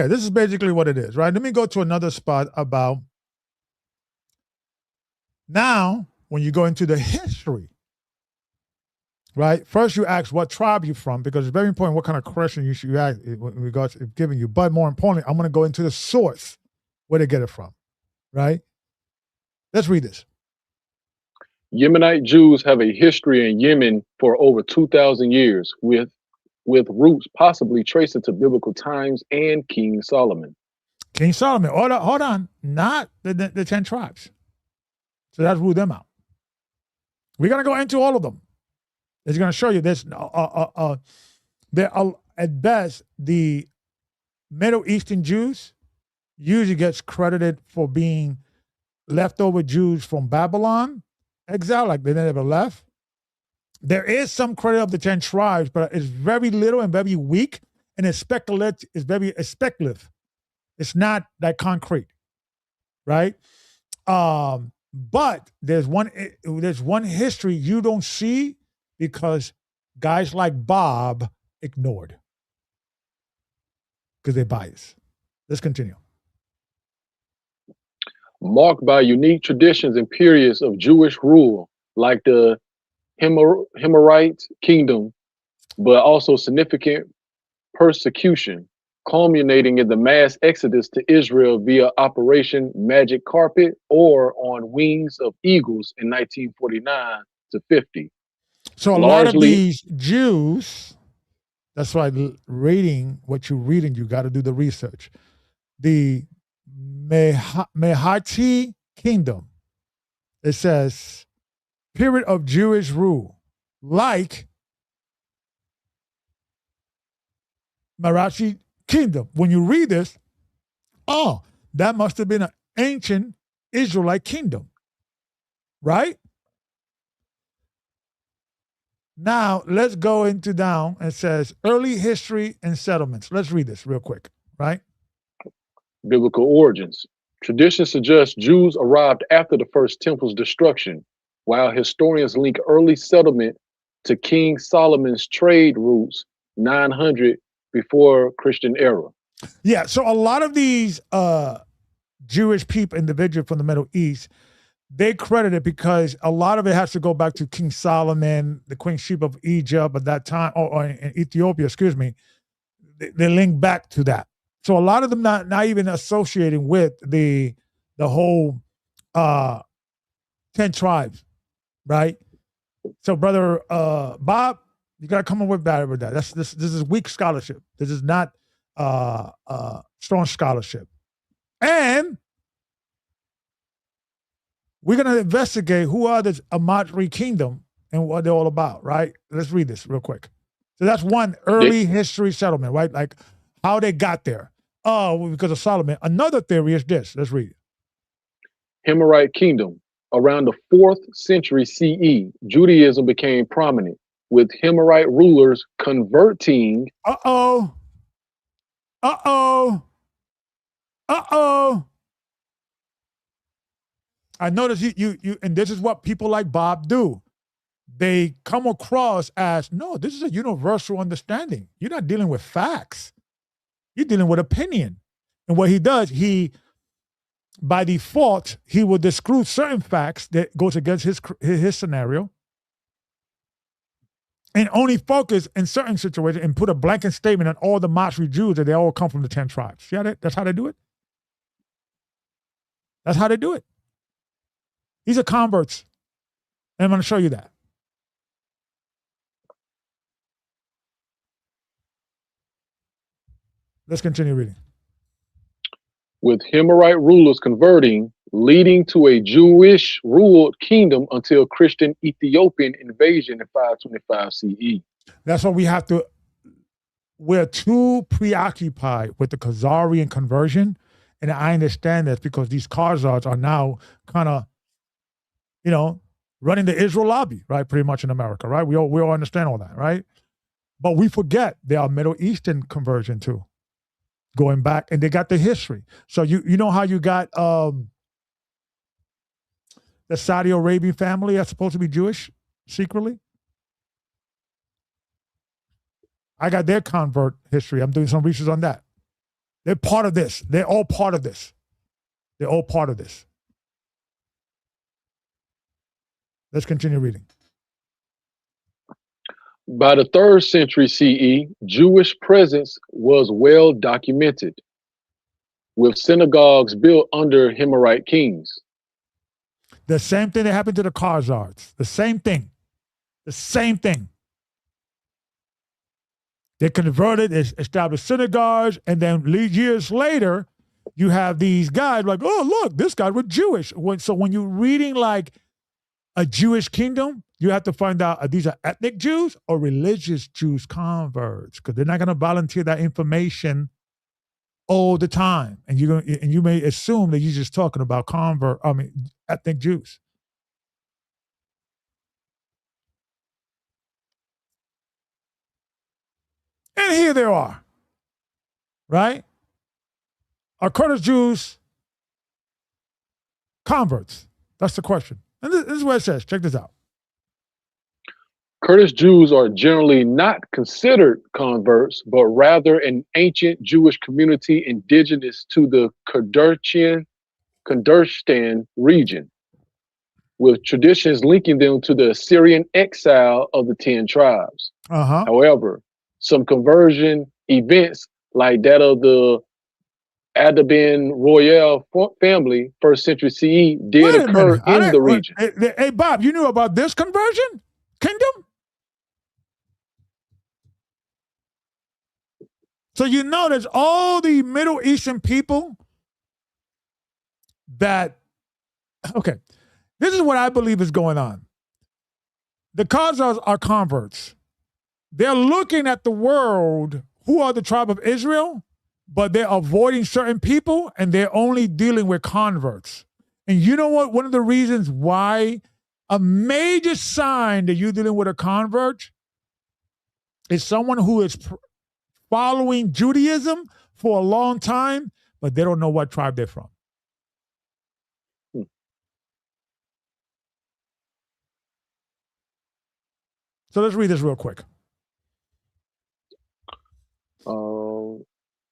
this is basically what it is, right? Let me go to another spot about, now, when you go into the history, right? First, you ask what tribe you're from, because it's very important what kind of question you should ask in regards to giving you. But more importantly, I'm going to go into the source, where they get it from, right? Let's read this. Yemenite Jews have a history in Yemen for over 2,000 years, with roots possibly tracing to biblical times and King Solomon. King Solomon. Hold on. Not the 10 tribes. So let's rule them out. We're going to go into all of them. It's going to show you this. They're, at best, the Middle Eastern Jews usually gets credited for being leftover Jews from Babylon exile, like they never left. There is some credit of the 10 tribes, but it's very little and very weak. and it's speculative. It's very speculative. It's not that concrete, right? But there's one history you don't see because guys like Bob ignored because they're biased. Let's continue. Marked by unique traditions and periods of Jewish rule, like the Himmerite kingdom, but also significant persecution, culminating in the mass exodus to Israel via Operation Magic Carpet or on Wings of Eagles in 1949 to 50. So a lot of these Jews, that's why reading what you're reading, you got to do the research. The Mizrahi kingdom, it says, period of Jewish rule, like Mizrahi kingdom. When you read this, oh, that must have been an ancient Israelite kingdom, right? Now, let's go into down. It says early history and settlements. Let's read this real quick, right? Biblical origins. Tradition suggests Jews arrived after the first temple's destruction, while historians link early settlement to King Solomon's trade routes 900 before Christian era. Yeah, so a lot of these Jewish people, individuals from the Middle East, they credit it because a lot of it has to go back to King Solomon, the queenship of Egypt at that time, or in Ethiopia, excuse me. They link back to that. So a lot of them not even associating with the whole 10 tribes, right? So brother Bob, you gotta come up with that. This is weak scholarship. This is not strong scholarship. And we're going to investigate who are the Mizrahi kingdom and what they're all about, right? Let's read this real quick. So that's one early history settlement, right? Like how they got there. Oh, because of Solomon. Another theory is this. Let's read it. Himmerite kingdom. Around the 4th century CE, Judaism became prominent, with Himmerite rulers converting. Uh-oh. I notice you, and this is what people like Bob do. They come across as, no, this is a universal understanding. You're not dealing with facts. You're dealing with opinion. And what he does, by default, he will disclose certain facts that goes against his scenario and only focus in certain situations and put a blanket statement on all the Mizrahi Jews that they all come from the 10 tribes. See how that's how they do it? That's how they do it. These are converts. And I'm going to show you that. Let's continue reading. With Himmerite rulers converting, leading to a Jewish ruled kingdom until Christian Ethiopian invasion in 525 CE. That's what we have to. We're too preoccupied with the Khazarian conversion. And I understand this because these Khazars are now kind of, running the Israel lobby, right? Pretty much in America, right? We all understand all that, right? But we forget there are Middle Eastern conversion too, going back, and they got the history. So you know how you got the Saudi Arabian family that's supposed to be Jewish secretly? I got their convert history. I'm doing some research on that. They're part of this. They're all part of this. They're all part of this. Let's continue reading. By the 3rd century CE, Jewish presence was well documented, with synagogues built under Himmerite kings. The same thing that happened to the Khazars. The same thing. They converted, they established synagogues, and then years later, you have these guys like, oh, look, this guy was Jewish. So when you're reading like a Jewish kingdom, you have to find out these are ethnic Jews or religious Jews converts, because they're not going to volunteer that information all the time. And you may assume that you're just talking about ethnic Jews. And here they are. right? Are Kurdish Jews converts? That's the question. And this is what it says. Check this out. Kurdish Jews are generally not considered converts, but rather an ancient Jewish community indigenous to the Kurdistan region, with traditions linking them to the Assyrian exile of the 10 tribes. Uh-huh. However, some conversion events like that of the Adabin royal family, 1st century CE, did Wait a occur minute. in the region. Hey, Bob, you knew about this conversion kingdom? So you know there's all the Middle Eastern people that, okay, this is what I believe is going on. The Khazars are converts. They're looking at the world who are the tribe of Israel, but they're avoiding certain people and they're only dealing with converts. And you know what? One of the reasons why a major sign that you're dealing with a convert is someone who is following Judaism for a long time, but they don't know what tribe they're from. So let's read this real quick.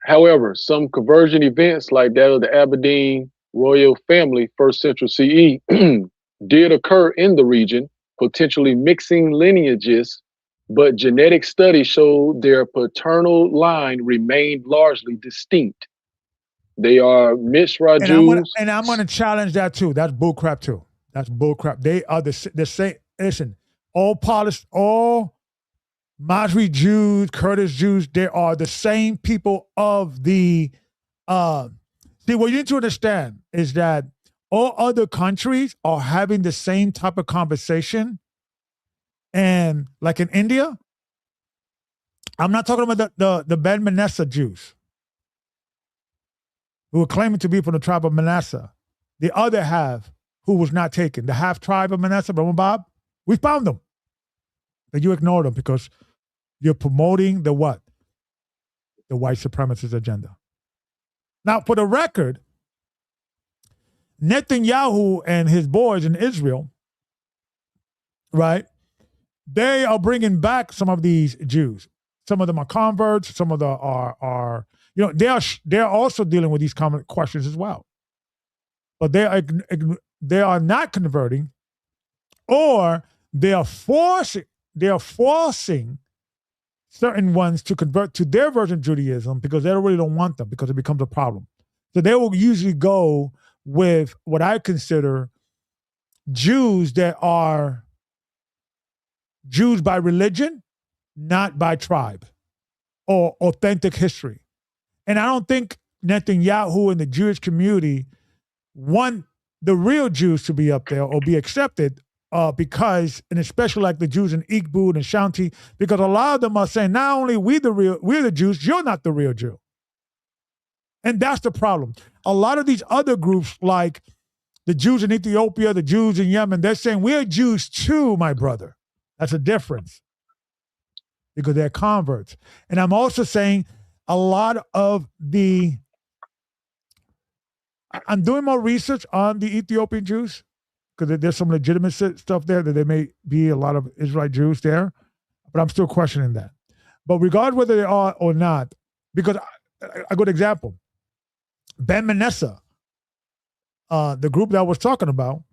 However, some conversion events like that of the Aberdeen royal family, 1st century CE, did occur in the region, potentially mixing lineages, but genetic studies showed their paternal line remained largely distinct. They are Mizrahi Jews. I'm gonna challenge that too. That's bullcrap too. That's bullcrap. They are the same. Listen, all Mizrahi Jews, Kurdish Jews, they are the same people of the. See, what you need to understand is that all other countries are having the same type of conversation, and like in India, I'm not talking about the Ben Manasseh Jews who are claiming to be from the tribe of Manasseh. The other half who was not taken, the half tribe of Manasseh, remember Bob? We found them. But you ignored them because you're promoting the what? The white supremacist agenda. Now, for the record, Netanyahu and his boys in Israel, right, they are bringing back some of these Jews. Some of them are converts. Some of them are they're also dealing with these common questions as well. But they are not converting, or they are forcing certain ones to convert to their version of Judaism because they really don't want them, because it becomes a problem. So they will usually go with what I consider Jews that are Jews by religion, not by tribe or authentic history. And I don't think Netanyahu and the Jewish community want the real Jews to be up there or be accepted because, and especially like the Jews in Igbo and Shanti, because a lot of them are saying, not only we're the Jews, you're not the real Jew. And that's the problem. A lot of these other groups, like the Jews in Ethiopia, the Jews in Yemen, they're saying, we're Jews too, my brother. That's a difference because they're converts. And I'm also saying a lot of I'm doing more research on the Ethiopian Jews because there's some legitimate stuff there that there may be a lot of Israelite Jews there, but I'm still questioning that. But regardless whether they are or not, because a good example, Ben Manasseh, the group that I was talking about,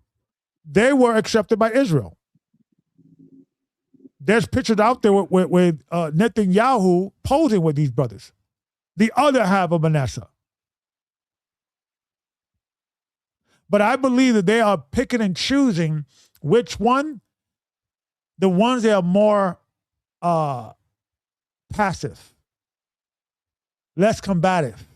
they were accepted by Israel. There's pictures out there with Netanyahu posing with these brothers. The other half of Manasseh. But I believe that they are picking and choosing which one, the ones that are more passive, less combative.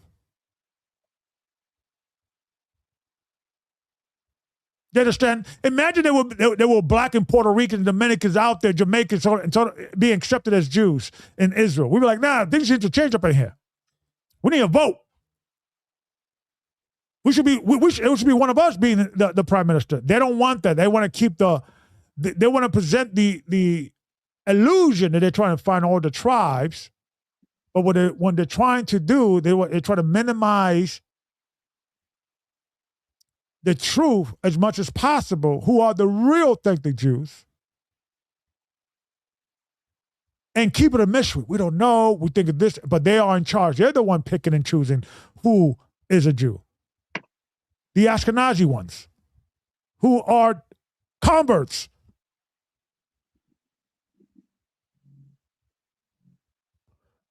You understand? Imagine there were black and Puerto Ricans, Dominicans out there, Jamaicans, being accepted as Jews in Israel. We'd be like, nah, things need to change up in here. We need a vote. It should be one of us being the prime minister. They don't want that. They want to keep they want to present the illusion that they're trying to find all the tribes, But when they're trying to do, they try to minimize the truth as much as possible, who are the real authentic Jews, and keep it a mystery. We don't know. We think of this, but they are in charge. They're the one picking and choosing who is a Jew. The Ashkenazi ones, who are converts.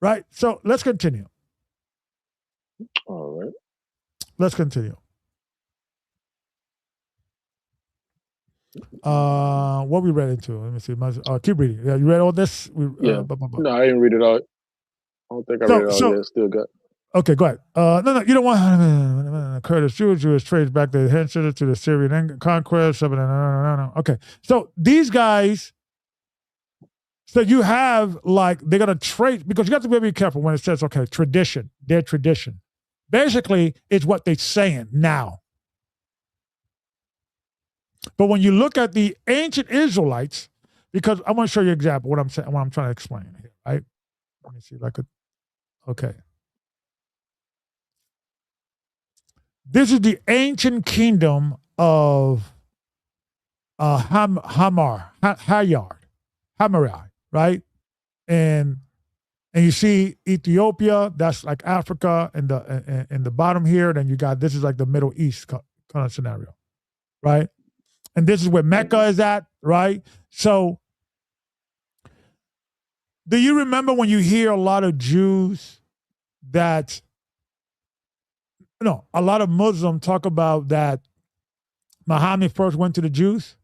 Right? So let's continue. All right. Let's continue. What we read into? Let me see. Keep reading. Yeah, you read all this? Yeah. No, I didn't read it all. I don't think I read it all yet. Still got. Okay, go ahead. No, you don't want Kurdish Jewish trades back to the to the Syrian conquest. No. Okay, so these guys. So you have like they're gonna trade because you have to be very careful when it says tradition, their tradition. Basically, it's what they're saying now. But when you look at the ancient Israelites, because I want to show you an example what I'm saying, what I'm trying to explain here, right? Let me see if I could. Okay. This is the ancient kingdom of Hammari, right? And you see Ethiopia, that's like Africa, in the bottom here. Then you got this is like the Middle East kind of scenario, right? And this is where Mecca is at, right? So, do you remember when you hear a lot of Jews that, a lot of Muslims talk about that Muhammad first went to the Jews,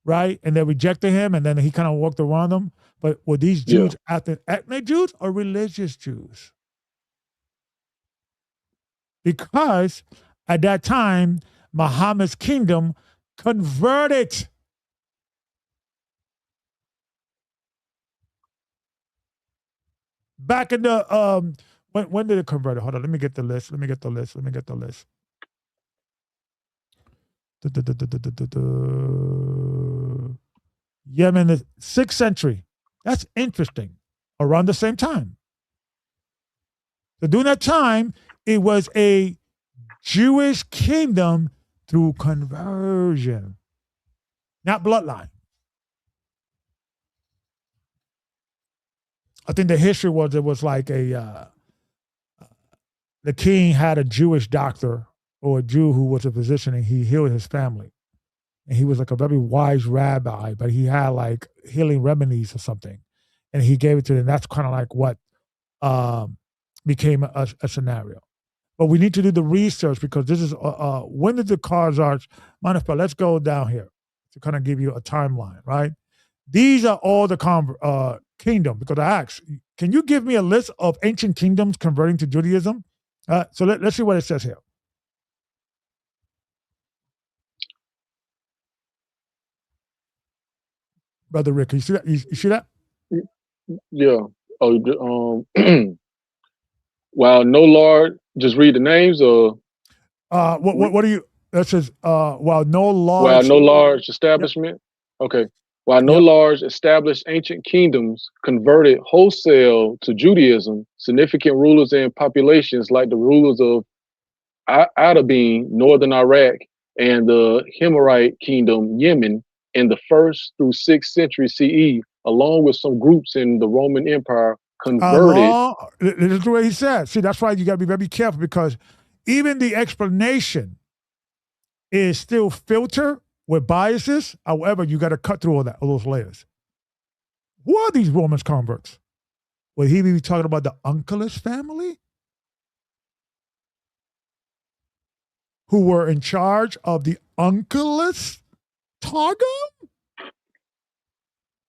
right? And they rejected him, and then he kind of walked around them. But were these Jews ethnic Jews or religious Jews? Because at that time, Muhammad's kingdom converted. Back in the when did it convert? Hold on, let me get the list. Yemen, the 6th century. That's interesting. Around the same time. So during that time, it was a Jewish kingdom through conversion, not bloodline. I think the history was it was like the king had a Jewish doctor or a Jew who was a physician, and he healed his family. And he was like a very wise rabbi, but he had like healing remedies or something. And he gave it to them. That's kind of like what became a scenario. But we need to do the research because this is when did the Khazars? Let's go down here to kind of give you a timeline, right? These are all the kingdom. Because I asked, can you give me a list of ancient kingdoms converting to Judaism? So let's see what it says here. Brother Rick, you see that? You see that? Yeah. Oh, while no Lord, just read the names, or what do you? That says while no large establishment. Yep. Okay. While no large established ancient kingdoms converted wholesale to Judaism, significant rulers and populations like the rulers of Adabin, northern Iraq, and the Himmerite kingdom, Yemen, in the 1st through 6th century CE, along with some groups in the Roman Empire, converted. This is the way he said. See, that's why you got to be very careful because even the explanation is still filtered with biases. However, you got to cut through all those layers. Who are these Roman converts? Would he be talking about the Uncleus family? Who were in charge of the Uncleus Targum?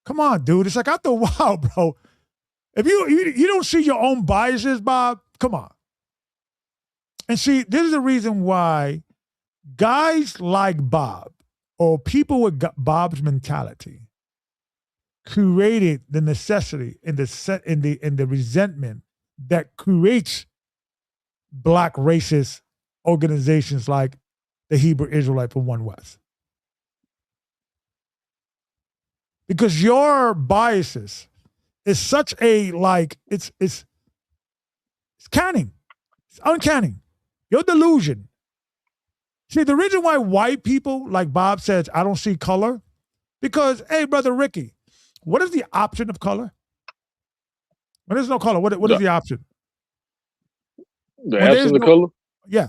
Come on, dude. It's like after a while, bro. If you don't see your own biases, Bob, come on. And see, this is the reason why guys like Bob or people with Bob's mentality created the necessity and the resentment that creates black racist organizations like the Hebrew Israelite from One West. Because your biases is such a like it's canning. It's uncanny. Your delusion. See, the reason why white people, like Bob says, I don't see color, because, hey, brother Ricky, what is the option of color? When there's no color, what is the option? The When there's absence of no, color? yeah,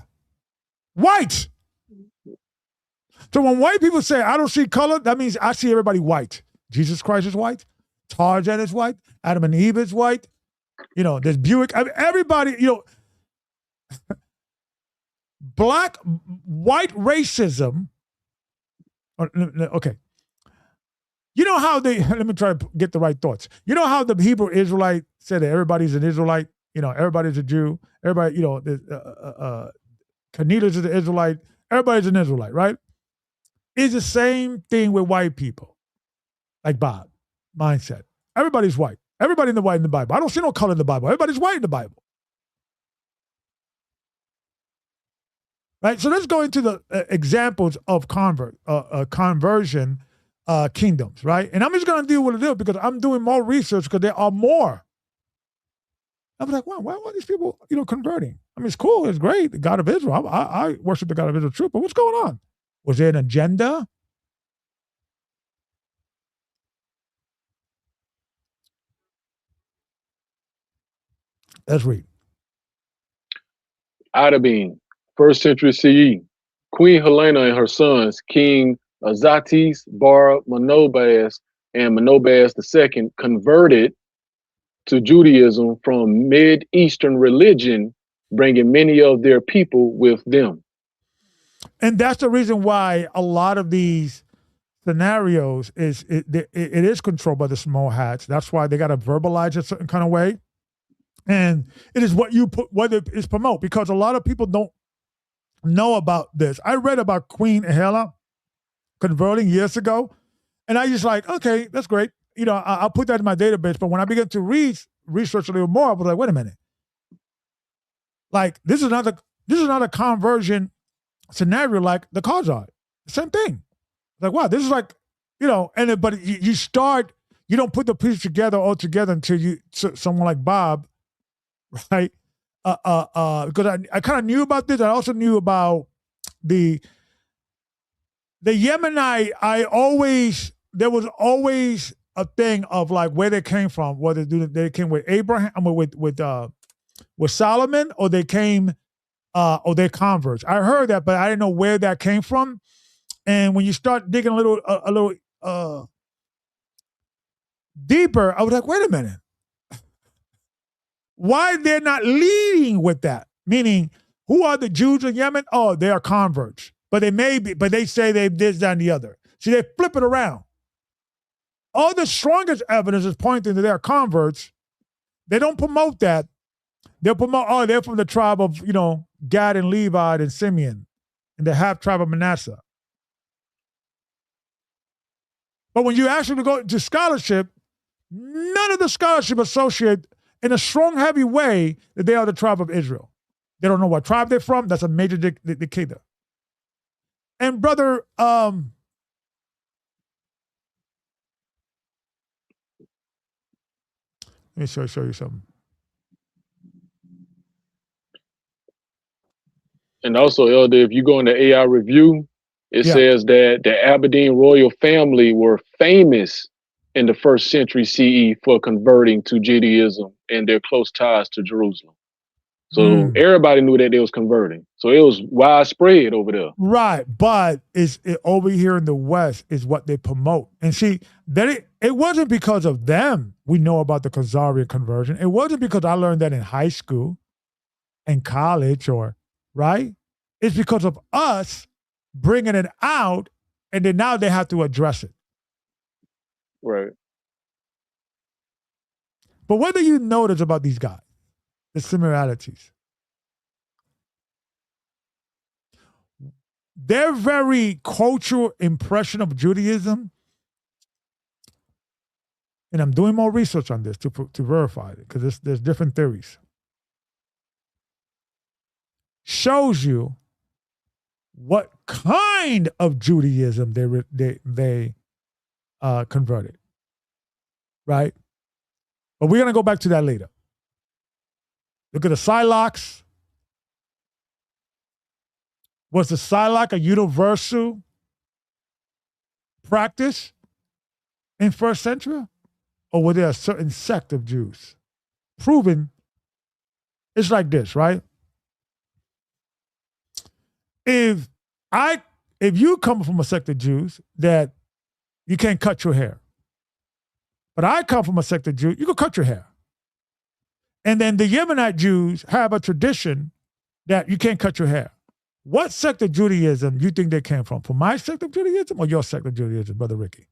white. So when white people say, I don't see color, that means I see everybody white. Jesus Christ is white. Tarzan is white. Adam and Eve is white. You know, there's Buick. I mean, everybody, you know, white racism. Okay. You know how let me try to get the right thoughts. You know how the Hebrew Israelite said that everybody's an Israelite, you know, everybody's a Jew, everybody, you know, Canita's is an Israelite, everybody's an Israelite, right? It's the same thing with white people, like Bob, mindset. Everybody's white. Everybody in the white in the Bible. I don't see no color in the Bible. Everybody's white in the Bible. Right? So let's go into the examples of conversion kingdoms, right? And I'm just going to deal with it because I'm doing more research because there are more. I'm like, wow, why are these people, you know, converting? I mean, it's cool. It's great. The God of Israel. I worship the God of Israel too, but what's going on? Was there an agenda? Let's read. Adabin, 1st century CE. Queen Helena and her sons, King Azatis, Bar Monobaz, and Monobaz II, converted to Judaism from Mid-Eastern religion, bringing many of their people with them. And that's the reason why a lot of these scenarios it is controlled by the small hats. That's why they got to verbalize a certain kind of way. And it is what you put, what it is promote, because a lot of people don't know about this. I read about Queen Hela converting years ago, and I just like, okay, that's great. You know, I'll put that in my database. But when I began to research a little more, I was like, wait a minute. Like this is another conversion scenario like the Khazar. Same thing. Like, wow, this is like, you know, but you start, you don't put the pieces together all together until someone like Bob, right? Because I kind of knew about this. I also knew about the Yemenite. There was always a thing of like where they came from, whether they came with Abraham, with Solomon, or they came, or they're converts. I heard that, but I didn't know where that came from. And when you start digging a little deeper, I was like, wait a minute. Why they're not leading with that? Meaning, who are the Jews in Yemen? Oh, they are converts. But they say they've this, that, and the other. See, they flip it around. All the strongest evidence is pointing to their converts. They don't promote that. They'll promote, oh, they're from the tribe of, you know, Gad and Levi and Simeon and the half tribe of Manasseh. But when you actually go to scholarship, none of the scholarship associate in a strong, heavy way that they are the tribe of Israel. They don't know what tribe they're from. That's a major indicator. And brother, let me show you something. And also, Elder, if you go into AI review, it says that the Aberdeen royal family were famous in the 1st century CE for converting to Judaism and their close ties to Jerusalem. So everybody knew that they was converting. So it was widespread over there. Right. But over here in the West is what they promote. And see, that it wasn't because of them we know about the Khazarian conversion. It wasn't because I learned that in high school and college right? It's because of us bringing it out, and then now they have to address it. Right. But what do you notice about these guys? The similarities. Their very cultural impression of Judaism, and I'm doing more research on this to verify it, because there's different theories, shows you what kind of Judaism they converted, right? But we're going to go back to that later. Look at the Silaks. Was the Silak a universal practice in first century? Or were there a certain sect of Jews? Proven, it's like this, right? If you come from a sect of Jews that you can't cut your hair, but I come from a sect of Jews, you can cut your hair. And then the Yemenite Jews have a tradition that you can't cut your hair. What sect of Judaism do you think they came from? From my sect of Judaism or your sect of Judaism, Brother Ricky?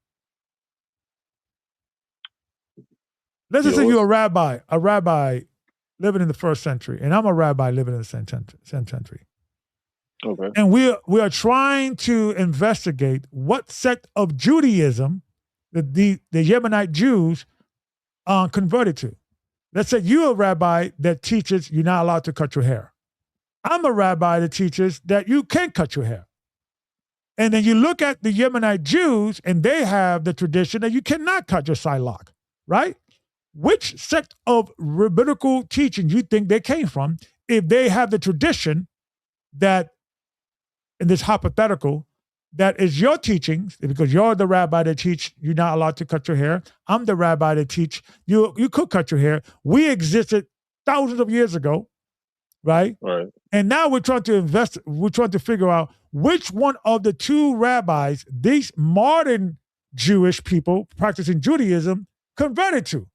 Let's just say you're a rabbi living in the first century, and I'm a rabbi living in the second century. Okay. And we are trying to investigate what sect of Judaism the Yemenite Jews converted to. Let's say you're a rabbi that teaches you're not allowed to cut your hair. I'm a rabbi that teaches that you can't cut your hair. And then you look at the Yemenite Jews, and they have the tradition that you cannot cut your silak, right? Which sect of rabbinical teaching do you think they came from if they have the tradition that, in this hypothetical, that is your teachings, because you're the rabbi that teach you're not allowed to cut your hair. I'm the rabbi that teach you could cut your hair. We existed thousands of years ago, right? Right. And now we're trying to figure out which one of the two rabbis these modern Jewish people practicing Judaism converted to.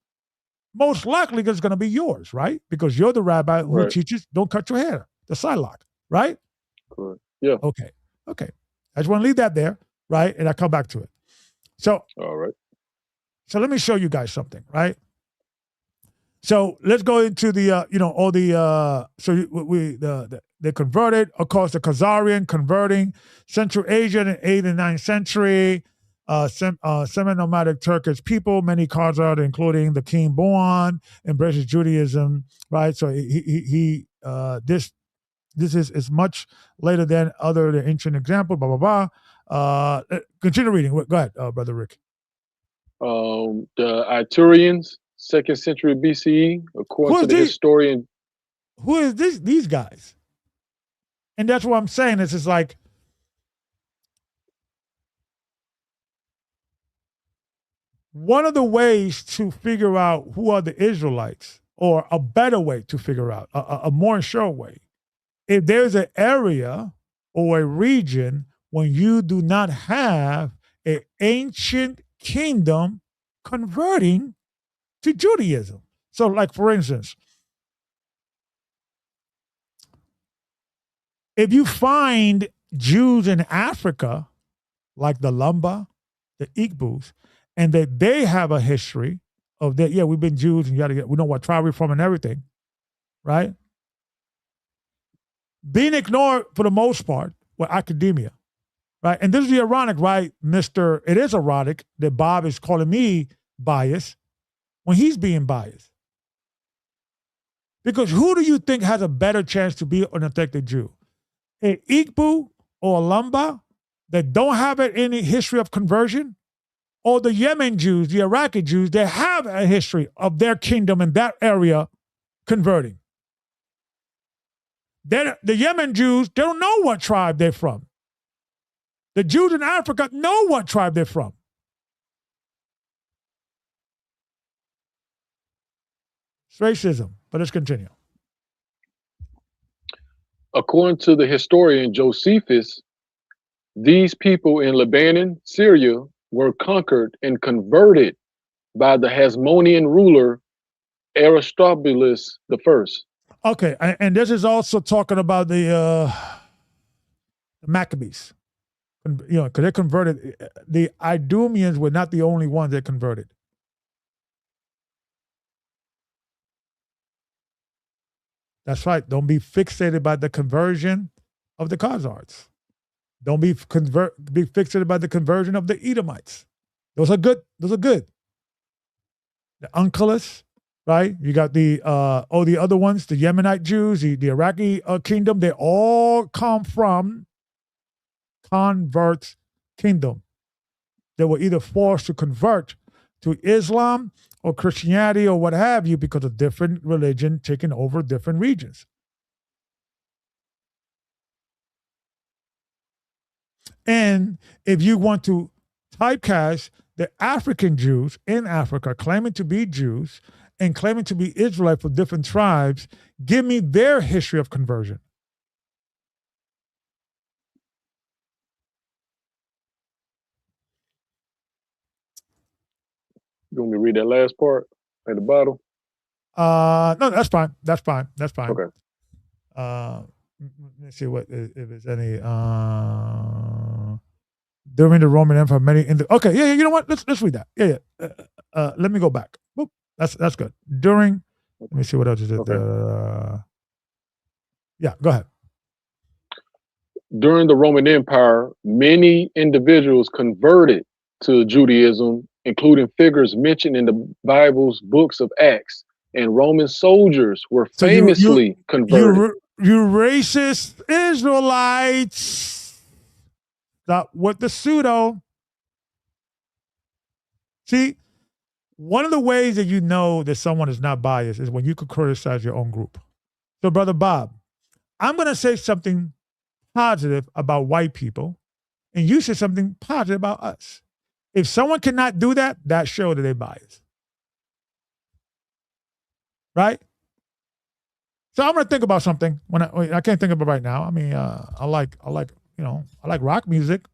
Most likely it's going to be yours, right? Because you're the rabbi who teaches don't cut your hair, the silak, right? Correct. Yeah. Okay. I just want to leave that there, right? And I'll come back to it. So, all right. So let me show you guys something, right? So let's go into the, they converted, of course, the Khazarian converting, Central Asian in 8th and 9th century, semi-nomadic Turkish people, many Khazars, including the king Boan, embraces Judaism, right? So this is much later than the ancient example, blah, blah, blah. Continue reading. Go ahead, Brother Rick. The Iturians, 2nd century BCE, according to the historian. Who is these guys? And that's what I'm saying. It's like, one of the ways to figure out who are the Israelites, or a better way to figure out, a more sure way, if there's an area or a region when you do not have an ancient kingdom converting to Judaism. So, like, for instance, if you find Jews in Africa, like the Lumba, the Igbos, and that they have a history of that, we've been Jews and we know what tribe we're from and everything, right? Being ignored for the most part with academia, right? And this is the ironic, right, it is ironic that Bob is calling me biased when he's being biased. Because who do you think has a better chance to be an affected Jew? An Igbo or a Lumba that don't have any history of conversion? Or the Yemen Jews, the Iraqi Jews, that have a history of their kingdom in that area converting? The Yemen Jews, they don't know what tribe they're from. The Jews in Africa know what tribe they're from. It's racism, but let's continue. According to the historian Josephus, these people in Lebanon, Syria, were conquered and converted by the Hasmonean ruler Aristobulus I. Okay, and this is also talking about the Maccabees. Because they converted. The Idumeans were not the only ones that converted. That's right. Don't be fixated by the conversion of the Khazars. Don't be fixated by the conversion of the Edomites. Those are good. The Uncleus, right? You got the other ones, the Yemenite Jews, the Iraqi kingdom. They all come from convert kingdom. They were either forced to convert to Islam or Christianity or what have you because of different religion taking over different regions. And if you want to typecast the African Jews in Africa claiming to be Jews and claiming to be Israelite for different tribes, give me their history of conversion. You want me to read that last part at the bottom? No, that's fine. That's fine. That's fine. Okay. Let's see what if there's any. During the Roman Empire, many in the okay, yeah, you know what? Let's read that. Yeah. Let me go back. Boop. That's good. During, let me see what else is it. Okay. Yeah, go ahead. During the Roman Empire, many individuals converted to Judaism, including figures mentioned in the Bible's books of Acts, and Roman soldiers were famously converted. You racist Israelites. Stop with the pseudo. See, one of the ways that you know that someone is not biased is when you could criticize your own group. So, Brother Bob, I'm going to say something positive about white people, and you say something positive about us. If someone cannot do that, that shows that they're biased. Right? So I'm going to think about something when I can't think of it right now. I mean, I like rock music.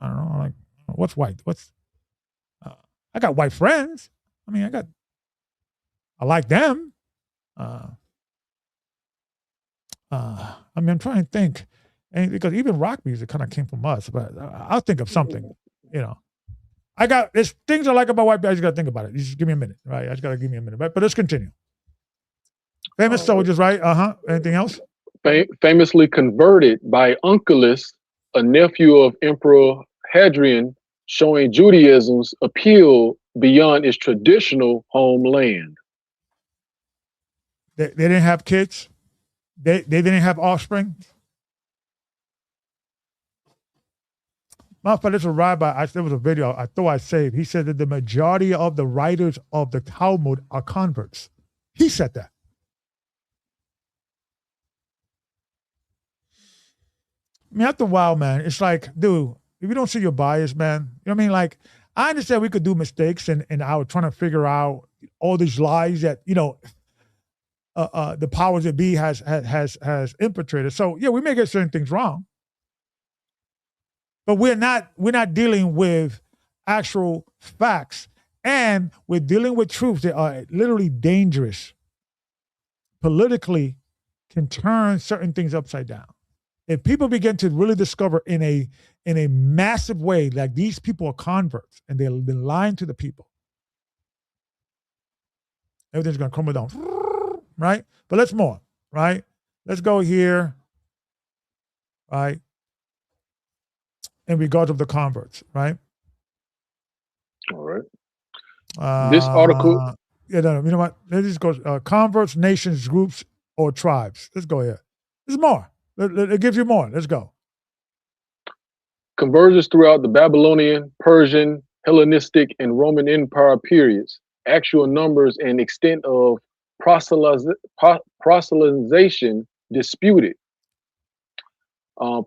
I don't know. I like what's white. I got white friends. I mean, I like them. I mean, I'm trying to think, and because even rock music kind of came from us. But I'll think of something. There's things I like about white people. I just got to think about it. You just give me a minute, right? I just got to give me a minute, right? But let's continue. Famous soldiers, right? Anything else? Famously converted by Onkelos, a nephew of Emperor Hadrian, showing Judaism's appeal beyond its traditional homeland. They didn't have kids. They didn't have offspring. Matter there's a rabbi. There was a video I thought I saved. He said that the majority of the writers of the Talmud are converts. He said that. I mean, after a while, man, it's like, dude, if you don't see your bias, man, you know what I mean? Like, I understand we could do mistakes and I was trying to figure out all these lies that, the powers that be has infiltrated. So yeah, we may get certain things wrong. But we're not dealing with actual facts. And we're dealing with truths that are literally dangerous. Politically can turn certain things upside down. If people begin to really discover in a massive way, like these people are converts and they've been lying to the people, everything's going to crumble down, right? But let's more, right? Let's go here, right? In regards of the converts, right? All right. This article. Yeah, no, you know what? Let's just go converts, nations, groups, or tribes. Let's go here. There's more. It gives you more. Let's go. Conversions throughout the Babylonian, Persian, Hellenistic, and Roman Empire periods. Actual numbers and extent of proselytization disputed.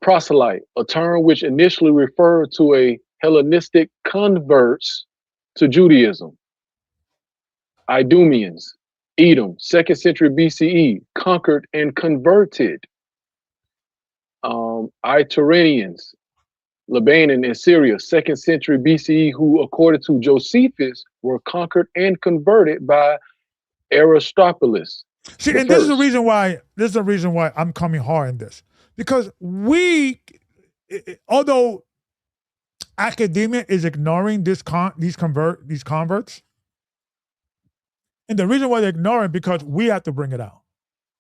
Proselyte, a term which initially referred to a Hellenistic converts to Judaism. Idumeans, Edom, 2nd century BCE, conquered and converted. Iteranians, Lebanon and Syria, 2nd century BCE, who, according to Josephus, were conquered and converted by Aristobulus. See, and this is the reason why I'm coming hard in this. Because although academia is ignoring these converts, and the reason why they're ignoring because we have to bring it out.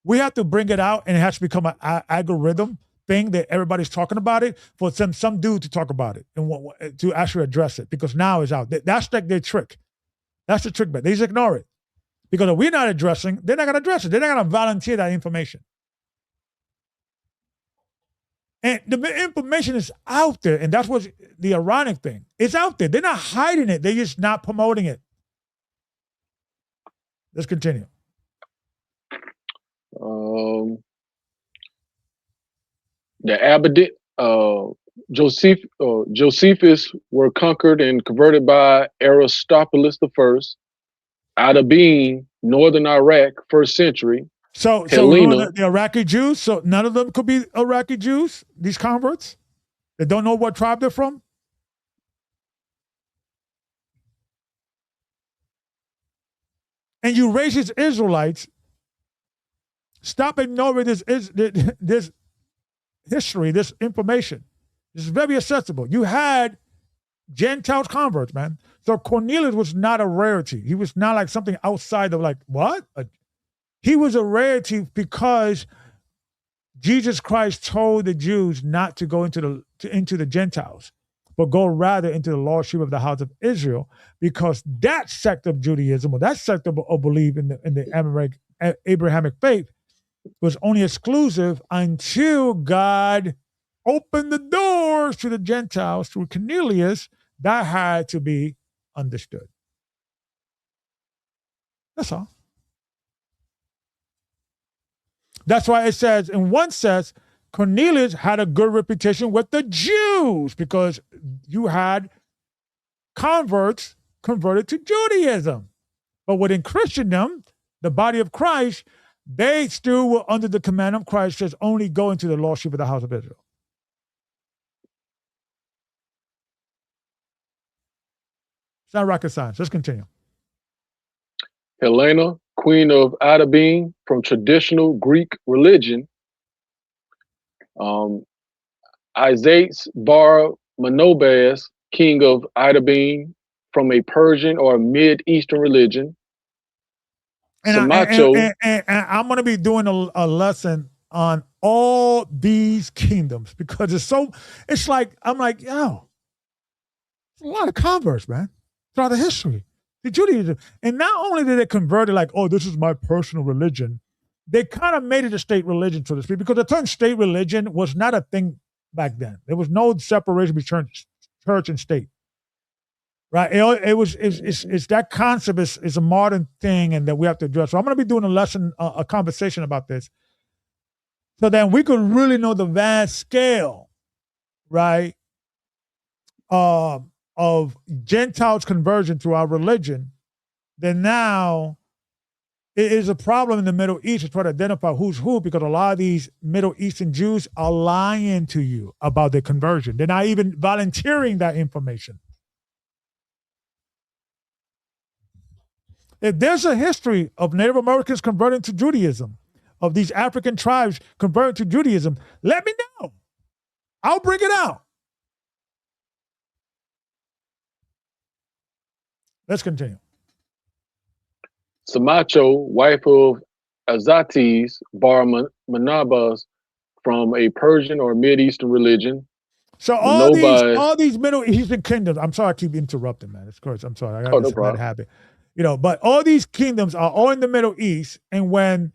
We have to bring it out, and it has to become an algorithm thing that everybody's talking about it for some dude to talk about it and to actually address it because now it's out. That's like their trick. That's the trick, but they just ignore it. Because if we're not addressing, they're not going to address it. They're not going to volunteer that information. And the information is out there, and that's what's the ironic thing. It's out there. They're not hiding it. They're just not promoting it. Let's continue. The Abadit, Josephus were conquered and converted by Aristobulus I, Ada being northern Iraq, 1st century. So Helena, the Iraqi Jews. So none of them could be Iraqi Jews. These converts, they don't know what tribe they're from. And you racist Israelites, stop ignoring this history, this information. This is very accessible. You had Gentiles converts, man. So Cornelius was not a rarity. He was not like something outside of like, what? He was a rarity because Jesus Christ told the Jews not to go into the Gentiles, but go rather into the lordship of the house of Israel, because that sect of Judaism, or that sect of belief in the Abrahamic faith, was only exclusive until God opened the doors to the Gentiles through Cornelius. That had to be understood. That's all. That's why it says, in one sense, Cornelius had a good reputation with the Jews, because you had converts converted to Judaism. But within Christendom, the body of Christ, they still were under the command of Christ, says only go into the lordship of the house of Israel. It's not rocket science. Let's continue. Helena, queen of Ada being from traditional Greek religion. Isaias bar Manobas, king of Idabean, from a Persian or Mid-Eastern religion. And I'm going to be doing a lesson on all these kingdoms, because it's like, I'm like, yo, it's a lot of converts, man, throughout the history. The Judaism. And not only did they convert it like, oh, this is my personal religion, they kind of made it a state religion, so to speak, because the term state religion was not a thing back then. There was no separation between church and state. Right? It's that concept is a modern thing, and that we have to address. So I'm going to be doing a lesson, a conversation about this, so then we could really know the vast scale, right, of Gentiles' conversion to our religion. Then now it is a problem in the Middle East to try to identify who's who, because a lot of these Middle Eastern Jews are lying to you about their conversion. They're not even volunteering that information. If there's a history of Native Americans converting to Judaism, of these African tribes converting to Judaism, let me know. I'll bring it out. Let's continue. Samacho, wife of Azates bar Manabas, from a Persian or Mid-Eastern religion. So all these Middle Eastern kingdoms, I'm sorry I keep interrupting, man. Of course, I'm sorry. I got this bad habit. But all these kingdoms are all in the Middle East, and when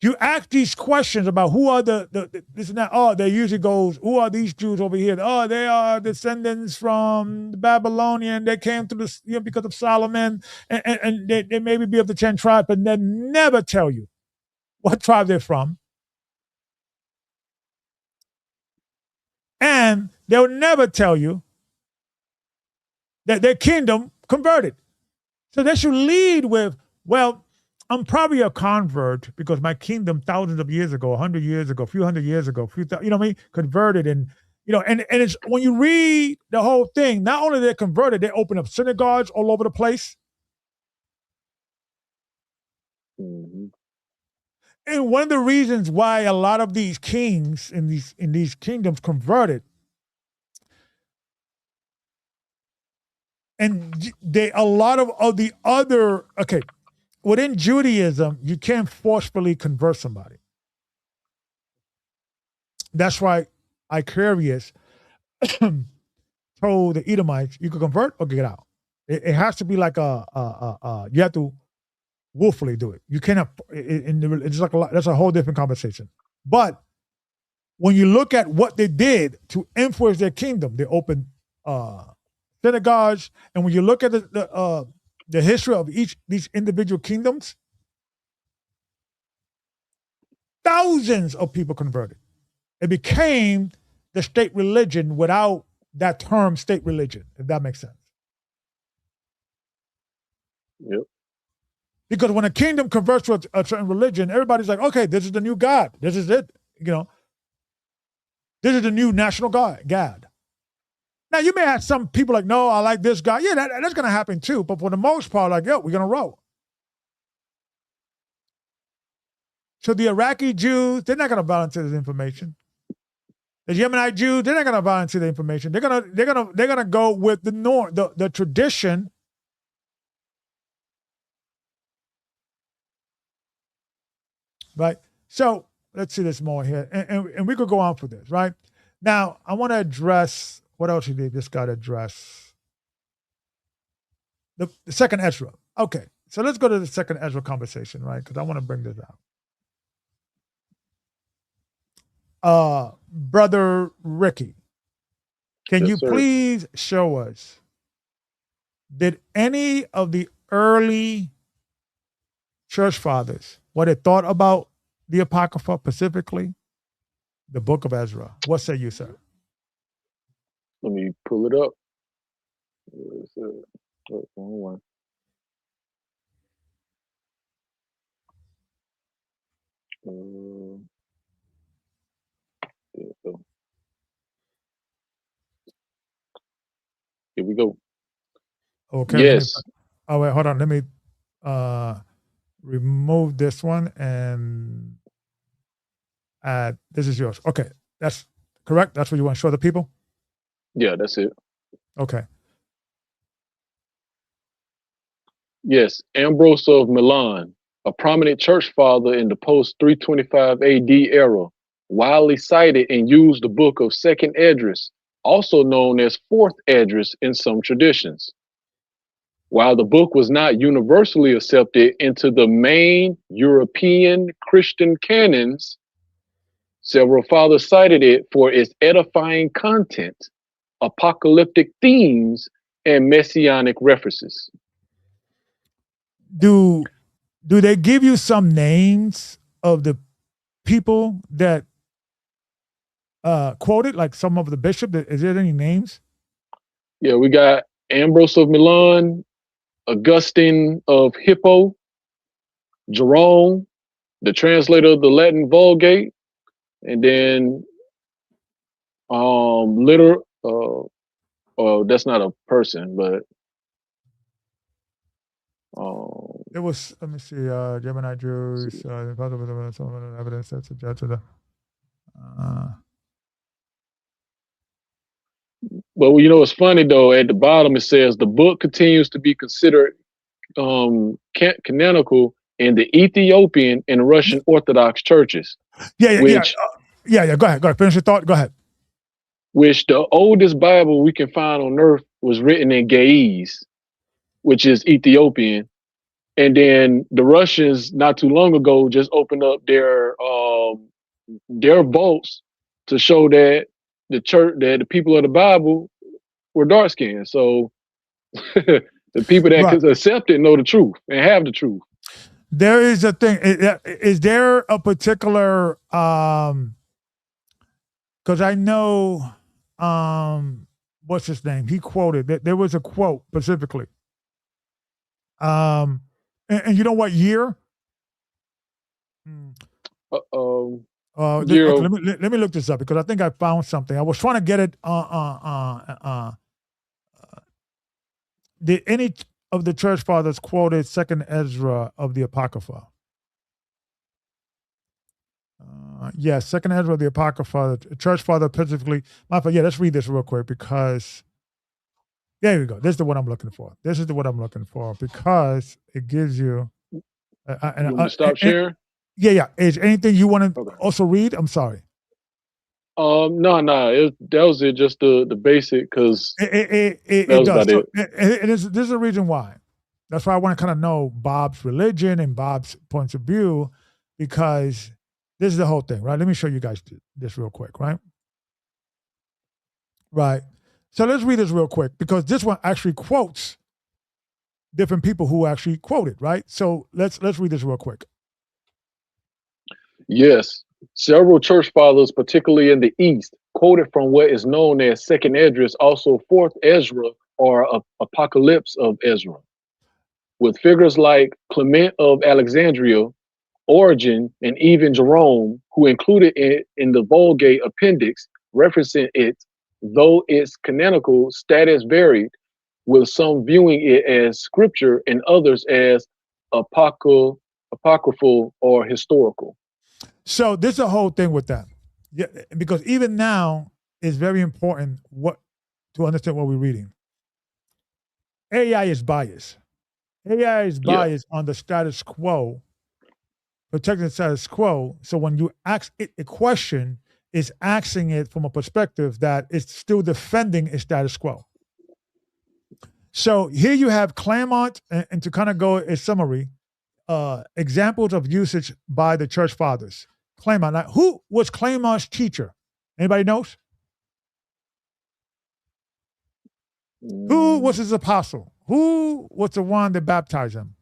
you ask these questions about who are the this and that, they usually goes, who are these Jews over here? Oh, they are descendants from the Babylonian. They came to this because of Solomon, and they maybe be of the 10 tribes, but they never tell you what tribe they're from. And they'll never tell you that their kingdom converted. So they should lead with, well, I'm probably a convert because my kingdom thousands of years ago, 100 years ago, a few hundred years ago, converted. And, and it's when you read the whole thing, not only they're converted, they open up synagogues all over the place. Mm-hmm. And one of the reasons why a lot of these kings in these kingdoms converted, and a lot of the other, within Judaism, you can't forcefully convert somebody. That's why Icarius told the Edomites, you can convert or get out. It has to be like you have to willfully do it. You cannot. It's like that's a whole different conversation. But when you look at what they did to influence their kingdom, they opened synagogues, and when you look at the history of these individual kingdoms, thousands of people converted. It became the state religion without that term state religion, if that makes sense. Yep. Because when a kingdom converts to a certain religion, everybody's like, okay, this is the new God. This is it. This is the new national God. Now, you may have some people like, no, I like this God. Yeah, that's going to happen too. But for the most part, like, yo, we're going to roll. So the Iraqi Jews, they're not going to volunteer this information. The Yemenite Jews, they're not going to volunteer the information. They're gonna go with the norm, the tradition. Right. So let's see this more here, and we could go on for this. Right now, I want to address what else did this guy address? The second Ezra. Okay, so let's go to the second Ezra conversation, right? Because I want to bring this out. Brother Ricky, can you please show us, did any of the early church fathers, what they thought about the Apocrypha, specifically the book of Ezra? What say you, sir? Let me pull it up. Wrong one. Here we go. Okay. Yes. Wait, hold on. Let me remove this one and add. This is yours. Okay, that's correct. That's what you want to show the people? Yeah, that's it. Okay. Yes, Ambrose of Milan, a prominent church father in the post 325 AD era, widely cited and used the book of Second Esdras, also known as Fourth Esdras in some traditions. While the book was not universally accepted into the main European Christian canons, several fathers cited it for its edifying content, apocalyptic themes, and messianic references. Do they give you some names of the people that quoted, like some of the bishop? Is there any names? Yeah, we got Ambrose of Milan, Augustine of Hippo, Jerome, the translator of the Latin Vulgate, and then that's not a person, but it was, let me see, Gemini Jews, evidence that suggests the well, it's funny though, at the bottom it says the book continues to be considered canonical in the Ethiopian and Russian Orthodox churches. Yeah. Go ahead. Finish your thought. Go ahead. Which the oldest Bible we can find on earth was written in Ge'ez, which is Ethiopian. And then the Russians, not too long ago, just opened up their vaults to show that the church, that the people of the Bible were dark skinned. So the people that could accept it know the truth and have the truth. There is a thing. Is there a particular? Because I know, what's his name? He quoted that there was a quote specifically. And you know what year? Year. Okay, let me look this up because I think I found something. I was trying to get it. Did any of the church fathers quoted Second Ezra of the Apocrypha? Yes, Second Ezra of the Apocrypha, the church father specifically. Yeah, let's read this real quick because there we go. This is the one I'm looking for. Because it gives you. You want me to stop sharing? Yeah. Is anything you want to also read? I'm sorry. No. That was it. Just the basic, because it does. About so it. This is the reason why. That's why I want to kind of know Bob's religion and Bob's points of view, because this is the whole thing, right? Let me show you guys this real quick, right? Right. So let's read this real quick because this one actually quotes different people who actually quoted, right? So let's read this real quick. Yes, several church fathers, particularly in the East, quoted from what is known as Second Esdras, also Fourth Ezra, or Apocalypse of Ezra, with figures like Clement of Alexandria, Origen, and even Jerome, who included it in the Vulgate appendix, referencing it, though its canonical status varied, with some viewing it as scripture and others as apocryphal or historical. So this is a whole thing with that. Yeah, because even now it's very important to understand what we're reading. AI is biased. AI is biased on the status quo, protecting the status quo. So when you ask it a question, it's asking it from a perspective that it's still defending its status quo. So here you have Claremont, and to kind of go a summary, examples of usage by the church fathers. Claremont. Now, who was Claremont's teacher? Anybody knows? Who was his apostle? Who was the one that baptized him?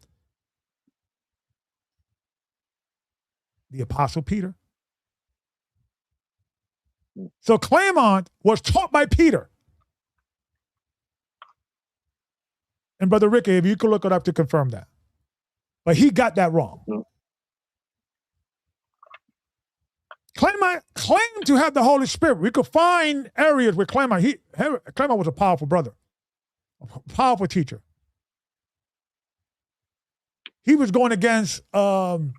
The apostle Peter. So Claremont was taught by Peter. And Brother Ricky, if you could look it up to confirm that. But he got that wrong. Claremont claimed to have the Holy Spirit. We could find areas where Claremont was a powerful brother, a powerful teacher. He was going against the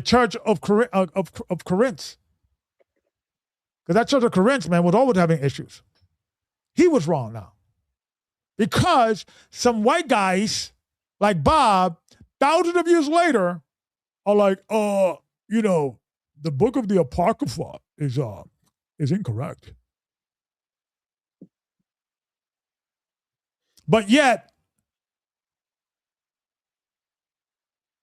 church of Corinth. Because that church of Corinth, man, was always having issues. He was wrong now. Because some white guys like Bob, thousands of years later, are like, the book of the Apocrypha is incorrect. But yet,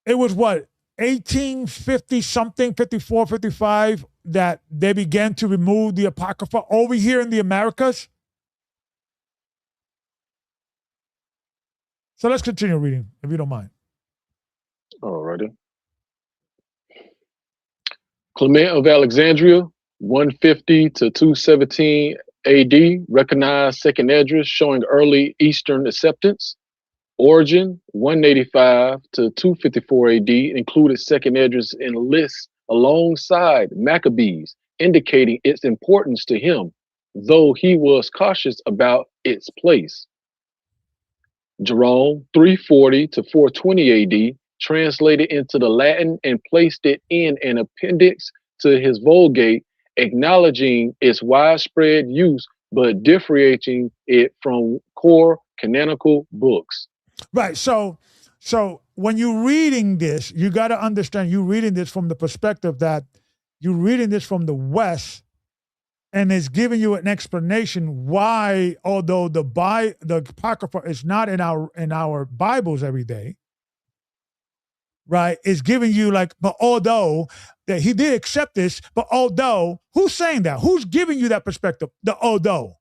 it was what, 1850 something, 54, 55, that they began to remove the Apocrypha over here in the Americas. So let's continue reading, if you don't mind. Alrighty. Clement of Alexandria, 150 to 217 AD, recognized Second Esdras, showing early Eastern acceptance. Origen, 185 to 254 AD, included Second Esdras in lists alongside Maccabees, indicating its importance to him, though he was cautious about its place. Jerome, 340 to 420 AD, translated into the Latin and placed it in an appendix to his Vulgate, acknowledging its widespread use but differentiating it from core canonical books. Right. So when you're reading this, you got to understand you're reading this from the perspective that you're reading this from the West, and it's giving you an explanation why, although the Apocrypha is not in our Bibles every day, right? It's giving you but although that he did accept this, but although, who's saying that? Who's giving you that perspective? The although.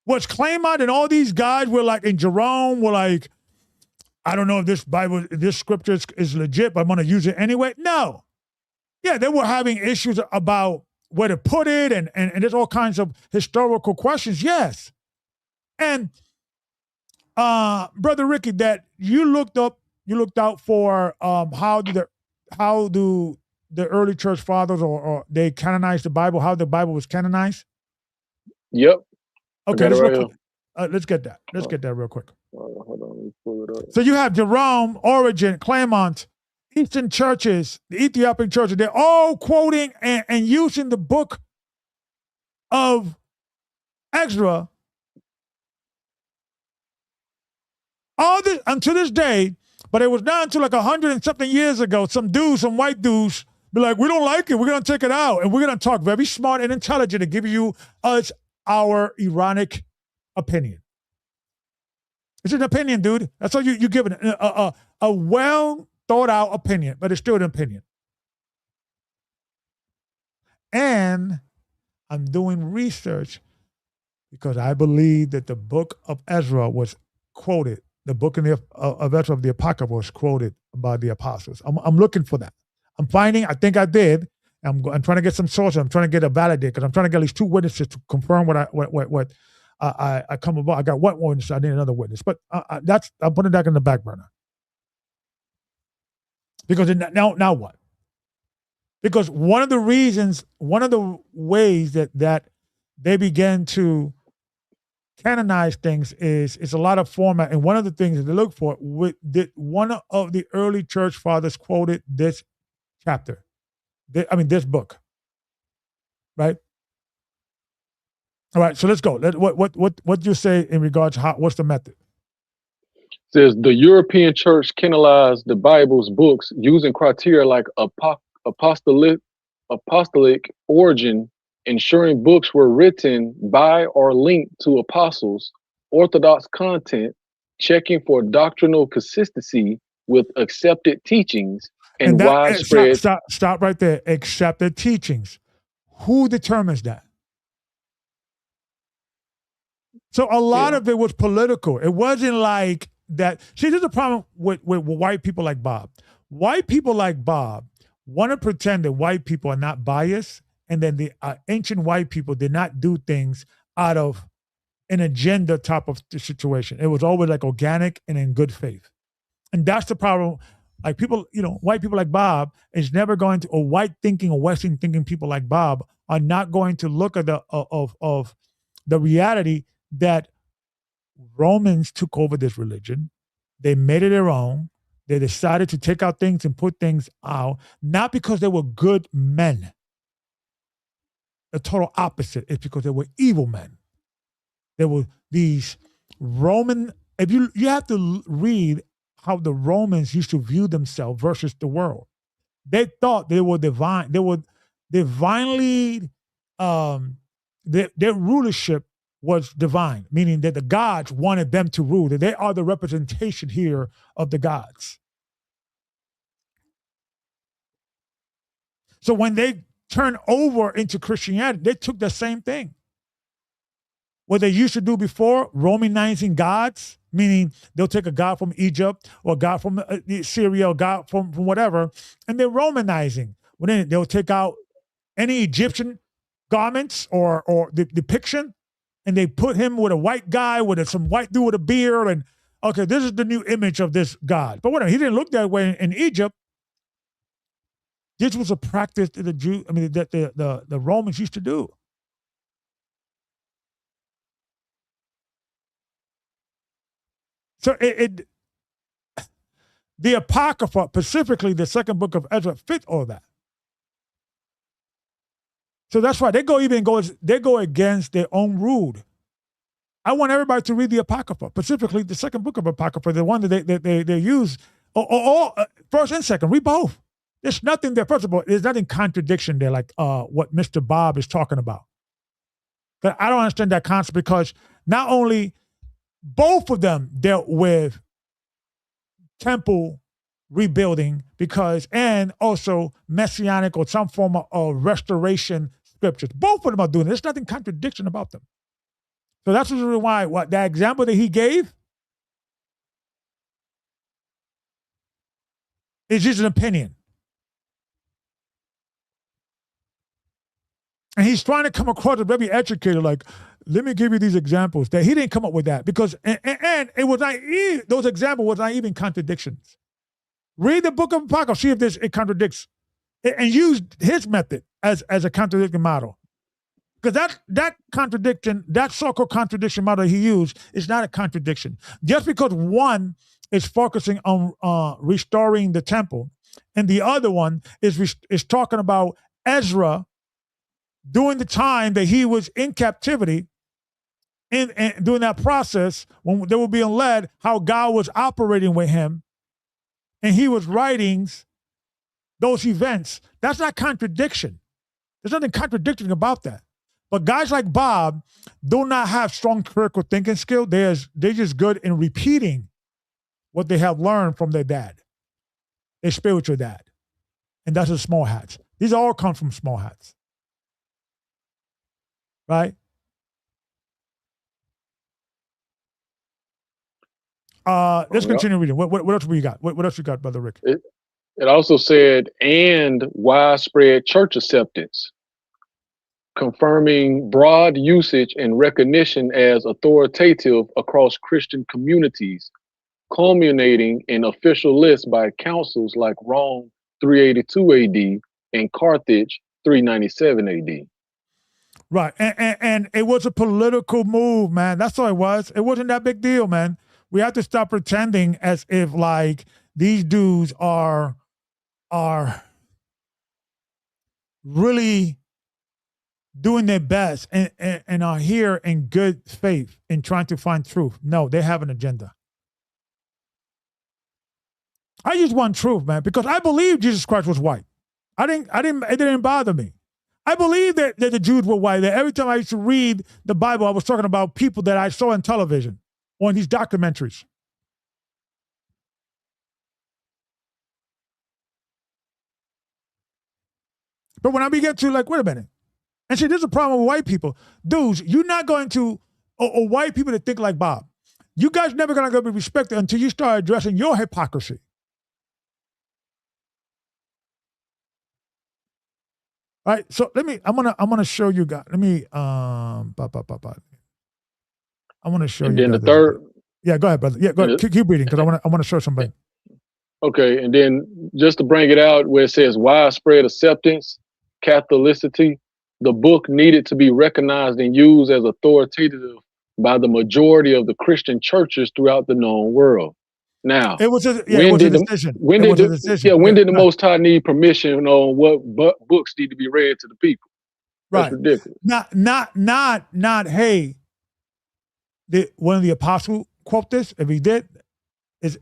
Was Claremont and all these guys and Jerome were like, I don't know if this scripture is legit, but I'm going to use it anyway? No. Yeah, they were having issues about where to put it, and there's all kinds of historical questions, yes. And Brother Ricky, that you looked out for how do the early church fathers or they canonized the Bible, how the Bible was canonized? Yep. Okay, let's get that. Let's get that real quick. Hold on, let me pull it up. So you have Jerome, Origen, Claremont, Eastern churches, the Ethiopian churches, they're all quoting and using the book of Ezra until this day, but it was not until 100 and something years ago, some white dudes, be like, we don't like it, we're going to take it out, and we're going to talk very smart and intelligent and give you our ironic opinion. It's an opinion, dude. That's all you give it. A well thought out opinion, but it's still an opinion. And I'm doing research because I believe that the book of Ezra was quoted. The book of Ezra of the Apocrypha was quoted by the apostles. I'm looking for that. I'm finding. I think I did. I'm trying to get some sources. I'm trying to get a validate because I'm trying to get at least 2 witnesses to confirm what I come about. I got one witness. I need another witness, but I'm putting that in the back burner because now what? Because one of the ways that they began to canonize things is a lot of format, and one of the things that they look for one of the early church fathers quoted this chapter. This book, right? All right, so let's go. What do you say in regards to what's the method? Says the European Church canonized the Bible's books using criteria like apostolic origin, ensuring books were written by or linked to apostles, orthodox content, checking for doctrinal consistency with accepted teachings, and widespread. Stop right there. Accepted teachings. Who determines that? So a lot of it was political. It wasn't like that. See, there's a problem with white people like Bob. White people like Bob want to pretend that white people are not biased, and then the ancient white people did not do things out of an agenda type of situation. It was always like organic and in good faith. And that's the problem. Like people, white people like Bob is never going to, or white thinking or Western thinking people like Bob are not going to look at of the reality that Romans took over this religion. They made it their own. They decided to take out things and put things out, not because they were good men. The total opposite is because they were evil men. There were these Roman, if you have to read how the Romans used to view themselves versus the world. They thought they were divine. They were divinely, their rulership was divine, meaning that the gods wanted them to rule, that they are the representation here of the gods. So when they turned over into Christianity, they took the same thing. What they used to do before, Romanizing gods, meaning they'll take a god from Egypt or a god from Syria or god from whatever, and they're Romanizing. Well, then they'll take out any Egyptian garments or the depiction, and they put him with a white guy with some white dude with a beard, and okay, this is the new image of this god. But whatever, he didn't look that way in Egypt. This was a practice that the Romans used to do. So the Apocrypha, specifically the second book of Ezra, fit all that. So that's why they go against their own rule. I want everybody to read the Apocrypha, specifically the second book of Apocrypha, the one that they use, or first and second. Read both. There's nothing there. First of all, there's nothing contradiction there, like what Mr. Bob is talking about. But I don't understand that concept because not only both of them dealt with temple rebuilding and also messianic or some form of restoration scriptures. Both of them are doing it. There's nothing contradiction about them. So that's the reason why that example that he gave is just an opinion. And he's trying to come across as very educated, like, let me give you these examples. That he didn't come up with that because, and it was not, those examples was not even contradictions. Read the book of Apocrypha, see if it contradicts, and use his method as a contradicting model. Because that contradiction, that so-called contradiction model he used is not a contradiction. Just because one is focusing on restoring the temple, and the other one is talking about Ezra during the time that he was in captivity, and during that process when they were being led, how God was operating with him, and he was writing those events. That's not contradiction. There's nothing contradicting about that. But guys like Bob do not have strong critical thinking skill. They're just good in repeating what they have learned from their dad, their spiritual dad. And that's the small hats. These all come from small hats. Right? Let's continue reading. What else we got? What else you got, Brother Rick? It also said, and widespread church acceptance, confirming broad usage and recognition as authoritative across Christian communities, culminating in official lists by councils like Rome 382 AD and Carthage 397 AD. Right. And it was a political move, man. That's all it was. It wasn't that big deal, man. We have to stop pretending as if like these dudes are really doing their best and are here in good faith in trying to find truth. No, they have an agenda. I just want truth, man, because I believe Jesus Christ was white. It didn't bother me. I believe that the Jews were white. That every time I used to read the Bible, I was talking about people that I saw on television or in these documentaries. But when I began to like, wait a minute, and see, there's a problem with white people. Dudes, you're not going to, or white people that think like Bob, you guys never going to be respected until you start addressing your hypocrisy. All right, so I'm gonna show you guys. Let me I want to show and you then guys. The third, yeah, go ahead, brother. Yeah, go ahead. Keep reading because I want to show somebody. Okay, and then just to bring it out, where it says widespread acceptance, Catholicity, the book needed to be recognized and used as authoritative by the majority of the Christian churches throughout the known world. Now, it was a decision. When did the Most High need permission on what books need to be read to the people? That's ridiculous. Not. Hey, did one of the apostles quote this? If he did, is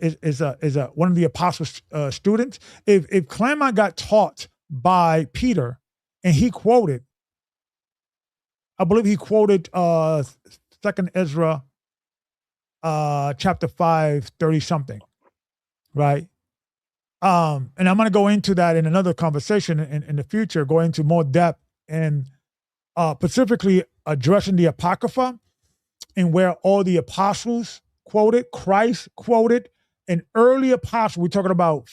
one of the apostles' students. If Claremont got taught by Peter, and he quoted, I believe he quoted 2nd Ezra, chapter 5, 30 something, right? And I'm going to go into that in another conversation in the future, go into more depth and specifically addressing the Apocrypha and where all the apostles quoted, Christ quoted, an early apostle. We're talking about,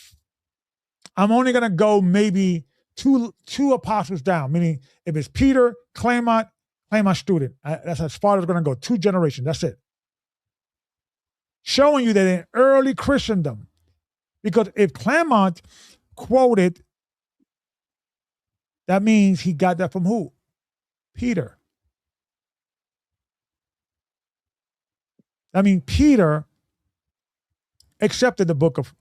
I'm only going to go maybe two apostles down, meaning if it's Peter, Claremont student, that's as far as it's going to go, 2 generations, that's it. Showing you that in early Christendom, because if Claremont quoted, that means he got that from who? Peter. I mean, Peter accepted the book of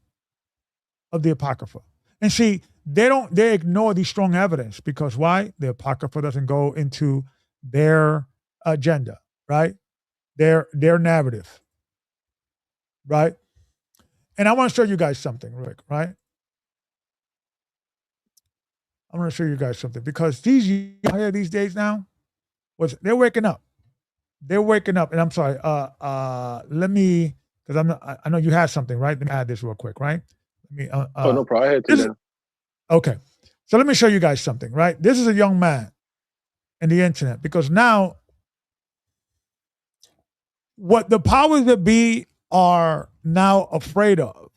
the Apocrypha. And see, they ignore the strong evidence because why? The Apocrypha doesn't go into their agenda, right? Their narrative, right? And I want to show you guys something, Rick, right? I want to show you guys something because these here these days now, they're waking up. They're waking up, and I'm sorry. Let me, because I know you had something, right? Let me add this real quick, right? Let me. No problem. I had to now. Okay, so let me show you guys something, right? This is a young man in the internet because now, what the powers that be are now afraid of,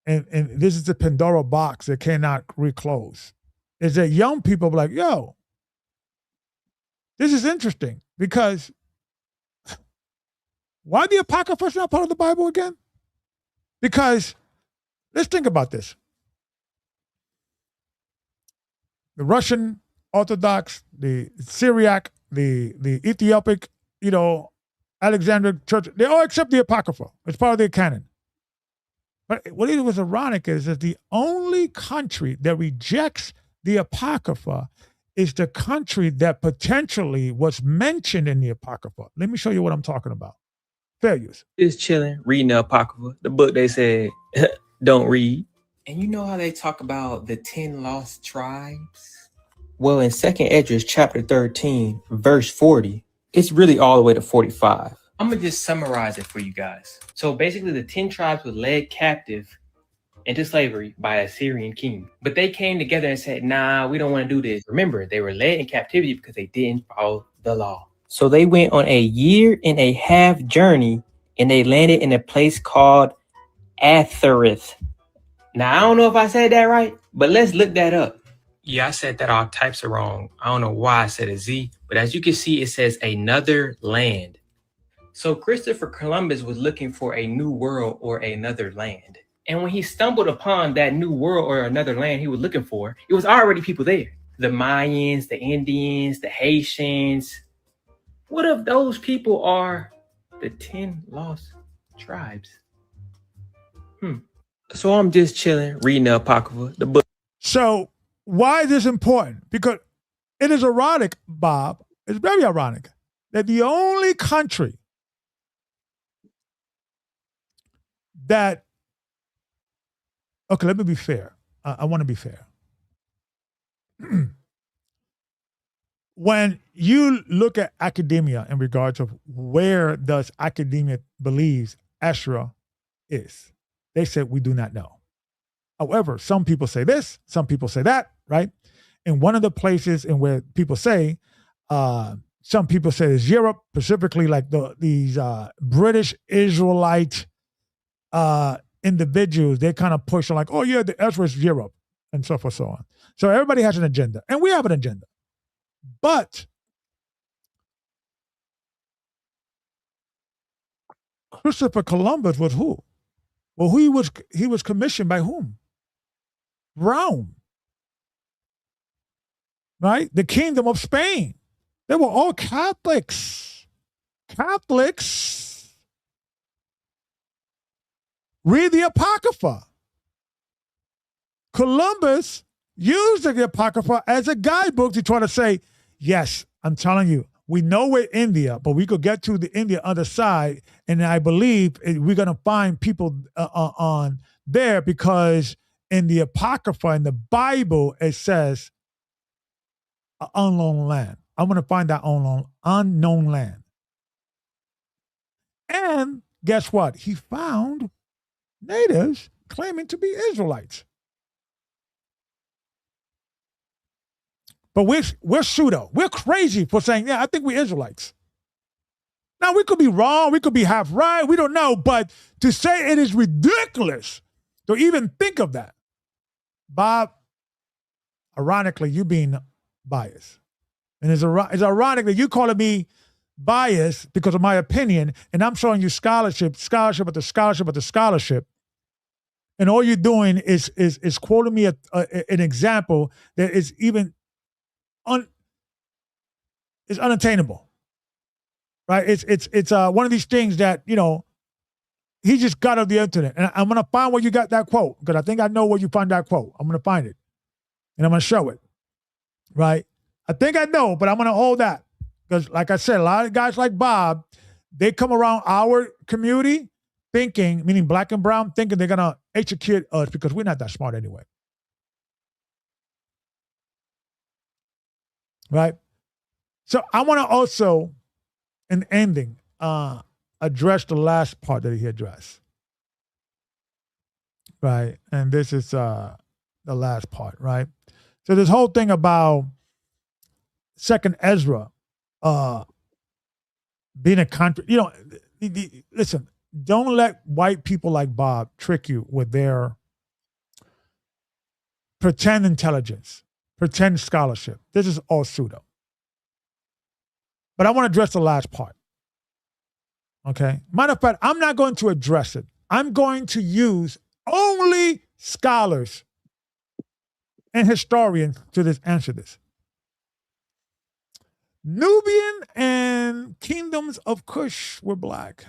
and this is the Pandora box that cannot reclose, is that young people be like, yo, this is interesting because why the Apocrypha is not part of the Bible again? Because let's think about this. The Russian Orthodox, the Syriac, the Ethiopic, Alexandric Church, they all accept the Apocrypha. It's part of their canon. But what it was ironic is that the only country that rejects the Apocrypha is the country that potentially was mentioned in the Apocrypha. Let me show you what I'm talking about. Fair use. Just chilling, reading the Apocrypha, the book they said don't read. And you know how they talk about the 10 lost tribes? Well, in 2nd Esdras chapter 13, verse 40, it's really all the way to 45. I'm going to just summarize it for you guys. So basically the 10 tribes were led captive into slavery by an Assyrian king. But they came together and said, nah, we don't want to do this. Remember, they were led in captivity because they didn't follow the law. So they went on a 1.5 year journey and they landed in a place called Athereth. Now, I don't know if I said that right, but let's look that up. Yeah, I said that all types of wrong. I don't know why I said a Z, but as you can see, it says another land. So Christopher Columbus was looking for a new world or another land. And when he stumbled upon that new world or another land he was looking for, it was already people there. The Mayans, the Indians, the Haitians. What if those people are the 10 lost tribes? So I'm just chilling, reading the Apocrypha, the book. So why is this important? Because it is ironic, Bob, it's very ironic that the only country that, okay, let me be fair. I want to be fair. When you look at academia in regards of where does academia believes Ashra is, they said we do not know. However, some people say this, some people say that, right? And one of the places in where people say, some people say is Europe, specifically like these British Israelite individuals, they kind of push like, oh yeah, the Ezra is Europe, and so forth, so on. So everybody has an agenda, and we have an agenda. But Christopher Columbus was who? Well, he was commissioned by whom? Rome, right? The Kingdom of Spain. They were all Catholics. Catholics. Read the Apocrypha. Columbus used the Apocrypha as a guidebook to try to say, yes, I'm telling you, we know we're India, but we could get to the India other side, and I believe we're going to find people on there because in the Apocrypha, in the Bible, it says an unknown land. I'm going to find that unknown land. And guess what? He found natives claiming to be Israelites. But we're pseudo. We're crazy for saying, yeah, I think we're Israelites. Now, we could be wrong. We could be half right. We don't know. But to say it is ridiculous to even think of that, Bob, ironically, you being biased. And it's ironic that you calling me biased because of my opinion, and I'm showing you scholarship after scholarship after scholarship. And all you're doing is quoting me an example that is even is unattainable, right? It's one of these things that, you know, he just got off the internet. And I'm going to find where you got that quote because I think I know where you find that quote. I'm going to find it and I'm going to show it, right? I think I know, but I'm going to hold that because like I said, a lot of guys like Bob, they come around our community thinking, meaning black and brown, thinking they're going to educate us because we're not that smart anyway. Right? So I want to also, in ending, address the last part that he addressed. Right? And this is the last part, right? So this whole thing about Second Ezra being a country, you know, listen, don't let white people like Bob trick you with their pretend intelligence, pretend scholarship. This is all pseudo. But I want to address the last part. Okay? Matter of fact, I'm not going to address it. I'm going to use only scholars and historians to answer this. Nubian and kingdoms of Cush were black,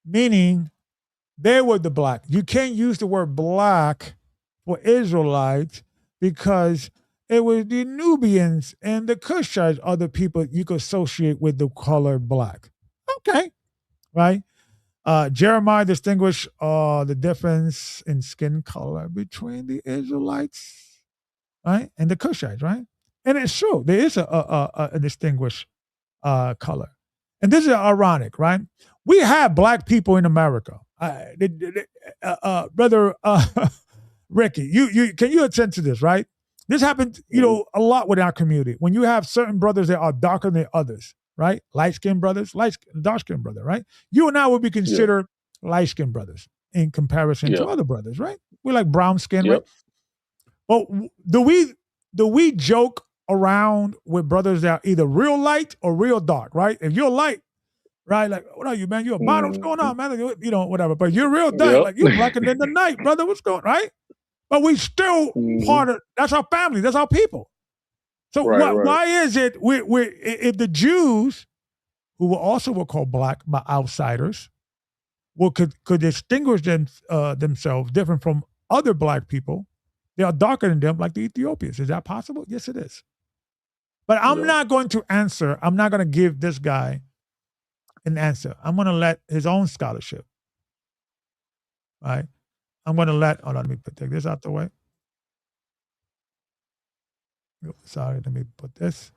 meaning they were the black. You can't use the word black for Israelites because it was the Nubians and the Cushites are the people you could associate with the color black. Okay, right? Jeremiah distinguished the difference in skin color between the Israelites, right, and the Cushites, right? And it's true. There is a distinguished color. And this is ironic, right? We have black people in America. Brother Ricky, you can you attend to this, right? This happens, you know, a lot with our community. When you have certain brothers that are darker than others, right? Light-skinned brothers, dark-skinned brother, right? You and I would be considered light-skinned brothers in comparison to other brothers, right? We're like brown skin, right? But do we joke around with brothers that are either real light or real dark, right? If you're light, right, like, what are you, man? You're a bottom. What's going on, man? You know, whatever. But you're real dark, like you're blacker than the night, brother. What's going, right? But we still part of. That's our family. That's our people. So why is it if the Jews, who were also were called black by outsiders, could distinguish themselves different from other black people, they are darker than them, like the Ethiopians. Is that possible? Yes, it is. But I'm not going to answer. I'm not going to give this guy an answer. I'm going to let his own scholarship. Right? I'm going to let. Hold on, let me take this out the way. Sorry, let me put this.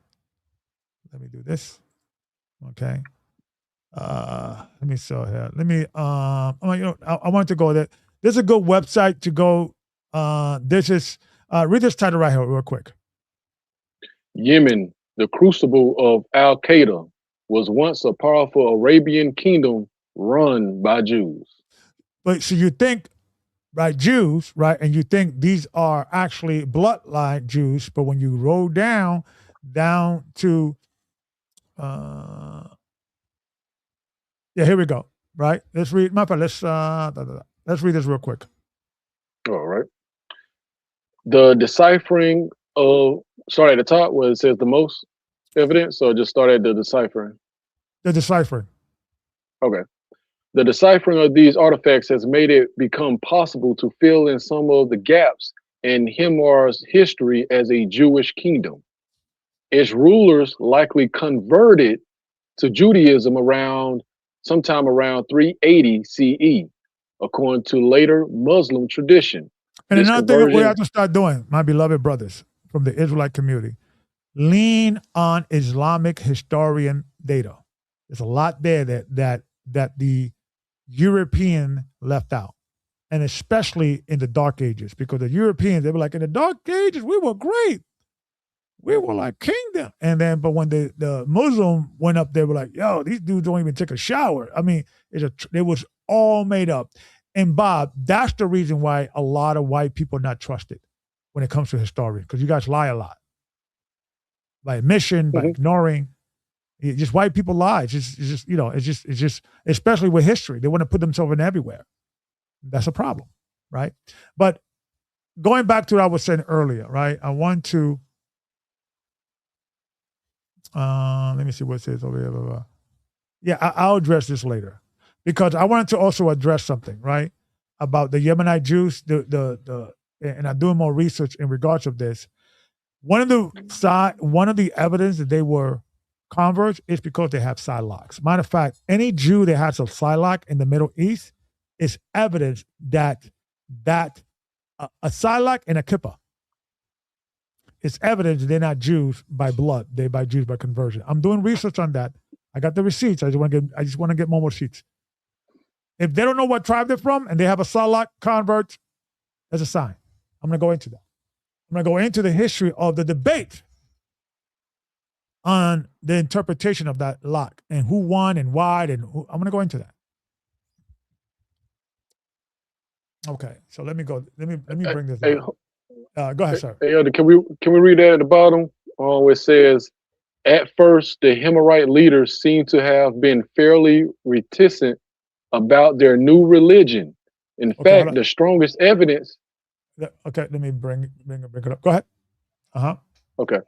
Let me do this. Okay. Let me show here. Let me. I want to go there. There's a good website to go. This is read this title right here, real quick. Yemen, the crucible of Al Qaeda, was once a powerful Arabian kingdom run by Jews. But so you think, right, Jews, right, and you think these are actually bloodline Jews, but when you roll down to, here we go. Right, let's read. Let's read this real quick. All right. The deciphering of at the top where it says the most evidence, or just start at the deciphering? The deciphering. Okay. The deciphering of these artifacts has made it become possible to fill in some of the gaps in Himar's history as a Jewish kingdom. Its rulers likely converted to Judaism sometime around 380 CE, according to later Muslim tradition. And another thing that we have to start doing, my beloved brothers from the Israelite community, lean on Islamic historian data. There's a lot there that the European left out, and especially in the Dark Ages, because the Europeans, they were like, in the Dark Ages, we were great. We were like kingdom. And then, but when the Muslim went up, they were like, yo, these dudes don't even take a shower. I mean, it was all made up. And Bob, that's the reason why a lot of white people are not trusted when it comes to historians, because you guys lie a lot. By admission, by ignoring. Just white people lie. It's just, especially with history. They want to put themselves in everywhere. That's a problem, right? But going back to what I was saying earlier, right? I want to, let me see what it says over here. Blah, blah. Yeah, I'll address this later, because I wanted to also address something, right, about the Yemenite Jews. And I'm doing more research in regards of this. One of the evidence that they were converts is because they have sidelocks. Matter of fact, any Jew that has a sidelock in the Middle East is evidence that a sidelock and a kippah is evidence they're not Jews by blood. They're by Jews by conversion. I'm doing research on that. I got the receipts. I just want to get more receipts. If they don't know what tribe they're from and they have a sidelock convert, that's a sign. I'm going to go into that. I'm going to go into the history of the debate on the interpretation of that lock and who won and why, and who, I'm going to go into that. Okay, so let me bring this up. Go ahead, sir. Hey, Elder, can we read that at the bottom? It says, at first, the Himmerite leaders seem to have been fairly reticent about their new religion. In fact, the strongest evidence. Okay, let me bring it up. Go ahead. Okay.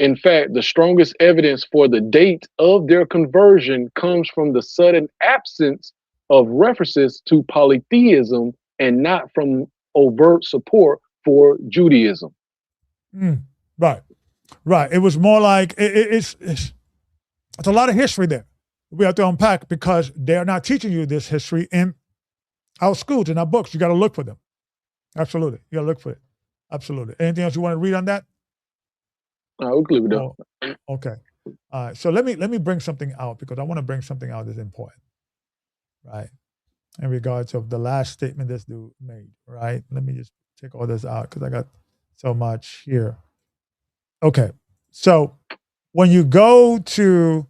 In fact, the strongest evidence for the date of their conversion comes from the sudden absence of references to polytheism and not from overt support for Judaism. Right. It was more like it's a lot of history there. We have to unpack, because they're not teaching you this history in our schools, in our books. You got to look for them. Absolutely, you got to look for it. Absolutely. Anything else you want to read on that? We'll leave it down. Okay. So let me bring something out, because I want to bring something out that's important, right? In regards of the last statement this dude made, right? Let me just take all this out because I got so much here. Okay. So when you go to,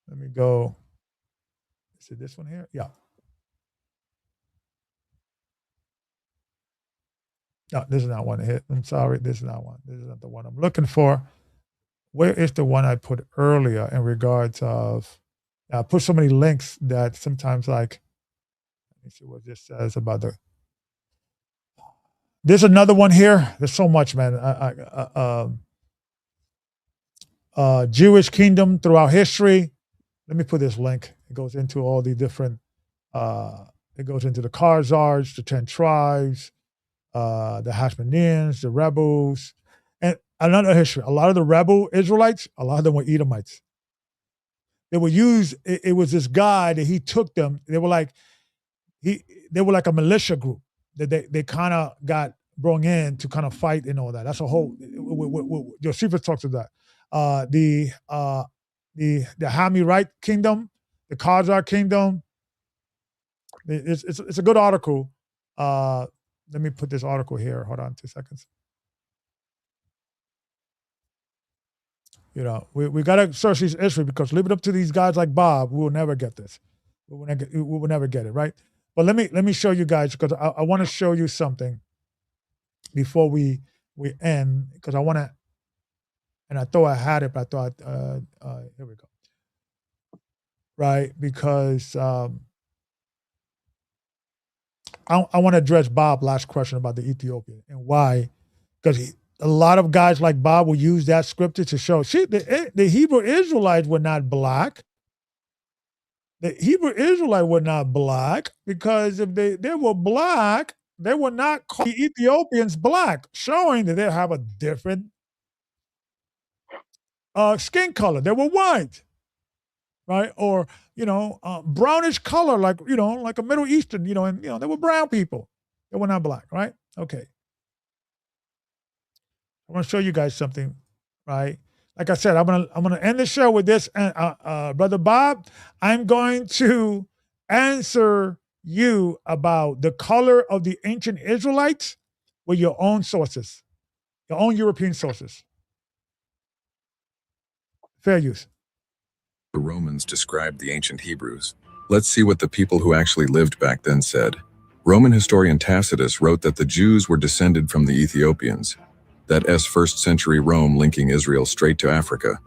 let me go. Is it this one here? Yeah. No, this is not one to hit. I'm sorry. This is not one. This is not the one I'm looking for. Where is the one I put earlier in regards of, I put so many links that sometimes like, let me see what this says about the, there's another one here. There's so much, man. Jewish kingdom throughout history. Let me put this link. It goes into all the different, it goes into the Khazars, the 10 tribes, the Hashmoneans, the rebels, and another history. A lot of the rebel Israelites, a lot of them were Edomites. They were used. It was this guy that he took them. They were like a militia group that they kind of got brought in to kind of fight and all that. That's a whole. Josephus talks about that. The Hamirite kingdom, the Khazar kingdom. It's a good article. Let me put this article here. Hold on 2 seconds. You know, we got to search these history because leave it up to these guys like Bob, we will never get this. We will never get it, right? But let me show you guys because I want to show you something before we end because I want to, and I thought I had it, but I thought, here we go. Right, because I want to address Bob's last question about the Ethiopian and why, because a lot of guys like Bob will use that scripture to show, see, the Hebrew Israelites were not black. The Hebrew Israelite were not black because if they were black, they would not call the Ethiopians black, showing that they have a different skin color. They were white, right? Or, brownish color, like a Middle Eastern, and, they were brown people. They were not black, right? Okay. I want to show you guys something, right? Like I said, I'm gonna end the show with this, and Brother Bob, I'm going to answer you about the color of the ancient Israelites with your own sources, your own European sources. Fair use. The Romans described the ancient Hebrews. Let's see what the people who actually lived back then said. Roman historian Tacitus wrote that the Jews were descended from the Ethiopians. That's first century Rome linking Israel straight to Africa.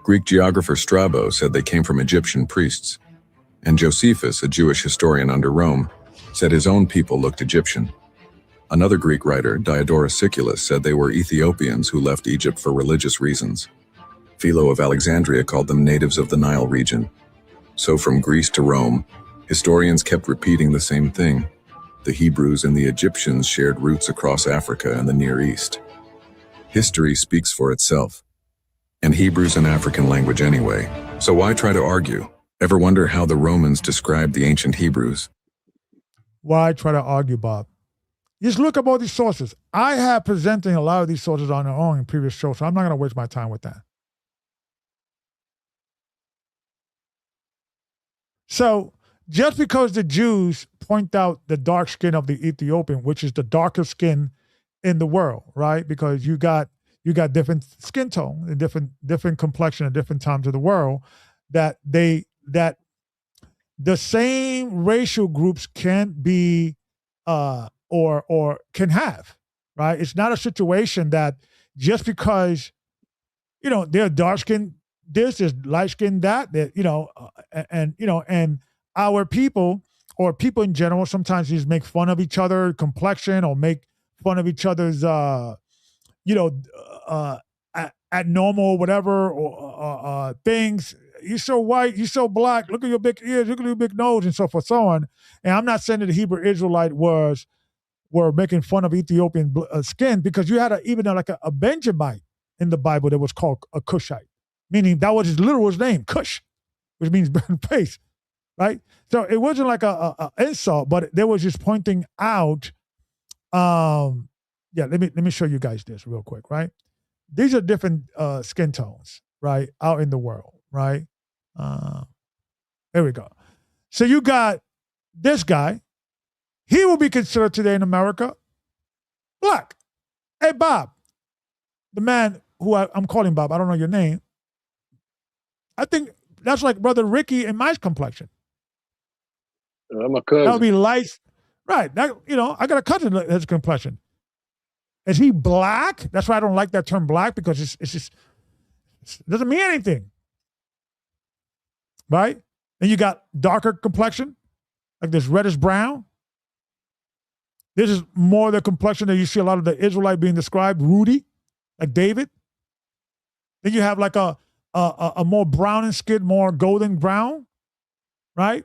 Greek geographer Strabo said they came from Egyptian priests. And Josephus, a Jewish historian under Rome, said his own people looked Egyptian. Another Greek writer, Diodorus Siculus, said they were Ethiopians who left Egypt for religious reasons. Philo of Alexandria called them natives of the Nile region. So from Greece to Rome, historians kept repeating the same thing. The Hebrews and the Egyptians shared roots across Africa and the Near East. History speaks for itself. And Hebrew's an African language anyway, so why try to argue? Ever wonder how the Romans described the ancient Hebrews? Why try to argue, Bob? Just look up all these sources. I have presenting a lot of these sources on their own in previous shows, so I'm not going to waste my time with that. So just because the Jews point out the dark skin of the Ethiopian, which is the darkest skin in the world, right? Because you got different skin tone and different complexion at different times of the world, that the same racial groups can be or can have, right? It's not a situation that just because they're dark skinned this is light skinned that and our people or people in general sometimes just make fun of each other complexion or make fun of each other's abnormal whatever or things. You're so white, you're so black, look at your big ears, look at your big nose, and so forth, so on. And I'm not saying that the Hebrew Israelite were making fun of Ethiopian skin, because you had even a Benjamite in the Bible that was called a Cushite, meaning that was his literal name, Cush, which means burnt face, right? So it wasn't like a insult, but they was just pointing out. Let me show you guys this real quick, right? These are different skin tones, right, out in the world, right? There we go. So you got this guy. He will be considered today in America black. Hey, Bob, the man who I'm calling Bob, I don't know your name. I think that's like Brother Ricky and my complexion. My That would cousin. be light. Right. That, I got a cousin that has complexion. Is he black? That's why I don't like that term black, because it's just, it doesn't mean anything. Right? And you got darker complexion, like this reddish brown. This is more the complexion that you see a lot of the Israelite being described, ruddy, like David. Then you have like a more brown in skin, more golden brown, right?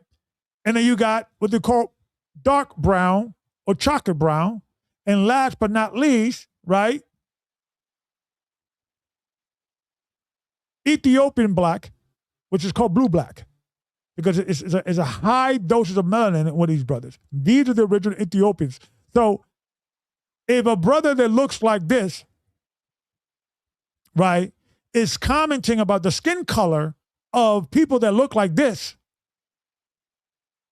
And then you got what they call dark brown or chocolate brown. And last but not least, right? Ethiopian black, which is called blue black, because it's a high dosage of melanin with these brothers. These are the original Ethiopians. So if a brother that looks like this, right, is commenting about the skin color of people that look like this,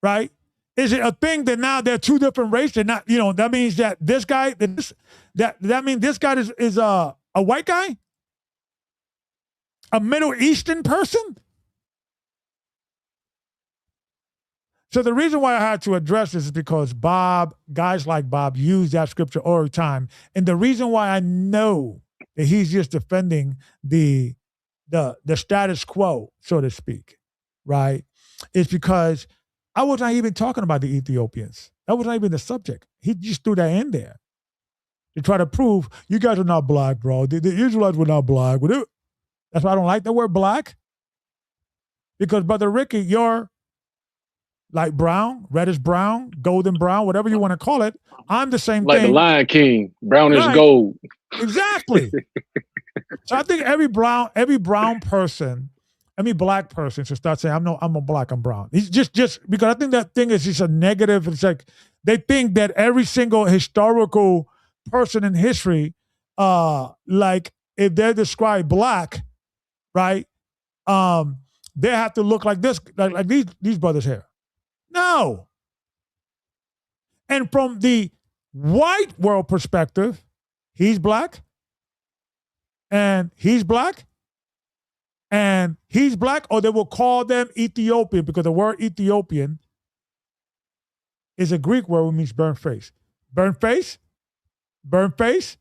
right? Is it a thing that now they're two different races? They're not, that means that this guy, that means this guy is a white guy? A Middle Eastern person? So the reason why I had to address this is because guys like Bob, use that scripture all the time. And the reason why I know that he's just defending the status quo, so to speak, right, is because I was not even talking about the Ethiopians. That was not even the subject. He just threw that in there to try to prove you guys are not black, bro. The Israelites were not black. That's why I don't like the word black. Because, Brother Ricky, you're like brown, reddish brown, golden brown, whatever you want to call it. I'm the same like thing. The Lion King, brownish Right. gold. Exactly. So I think every brown person, every black person should start saying, I'm a black, I'm brown. It's just because I think that thing is just a negative. It's like they think that every single historical person in history, like if they're described black, right, they have to look like this, like these brothers here. No. And from the white world perspective, he's black, and he's black, and he's black, or they will call them Ethiopian, because the word Ethiopian is a Greek word which means burnt face. Burnt face, burnt face,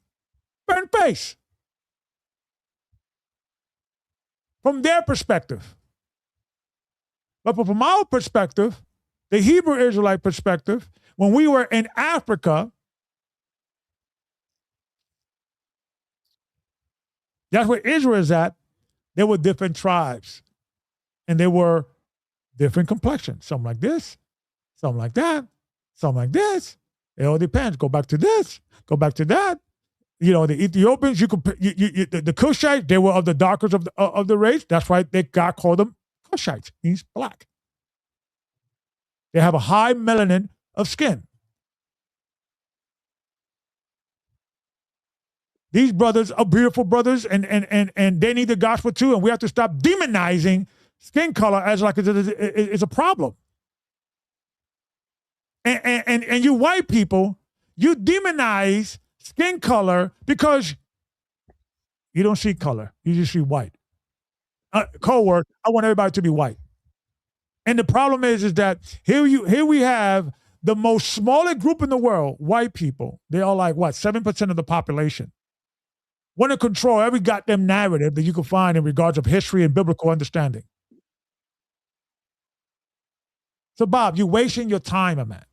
burnt face. From their perspective. But from our perspective, the Hebrew Israelite perspective, when we were in Africa, that's where Israel is at, there were different tribes. And they were different complexions. Some like this, some like that, some like this. It all depends. Go back to this, go back to that. The Ethiopians, the Cushites, they were of the darkest of the race. That's why God called them Cushites. Means black. They have a high melanin of skin. These brothers are beautiful brothers, and they need the gospel too. And we have to stop demonizing skin color as like it's a problem. And you white people, you demonize skin color because you don't see color. You just see white. Code word, I want everybody to be white. And the problem is that here we have the most smallest group in the world, white people. They are like, 7% of the population. Want to control every goddamn narrative that you can find in regards of history and biblical understanding. So, Bob, you're wasting your time, my man.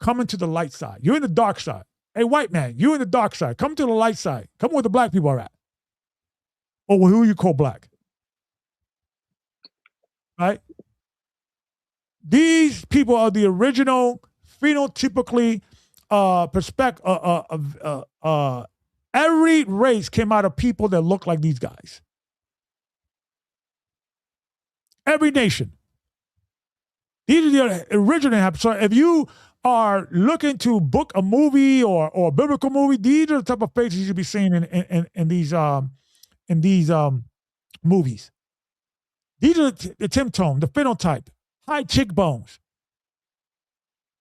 Coming to the light side. You're in the dark side. Hey, white man, you're in the dark side. Come to the light side. Come where the black people are at. Or who you call black. Right? These people are the original phenotypically every race came out of people that look like these guys. Every nation. These are the original. So if you are looking to book a movie or a biblical movie, these are the type of faces you should be seeing in these movies. These are the symptom, the phenotype, high cheekbones,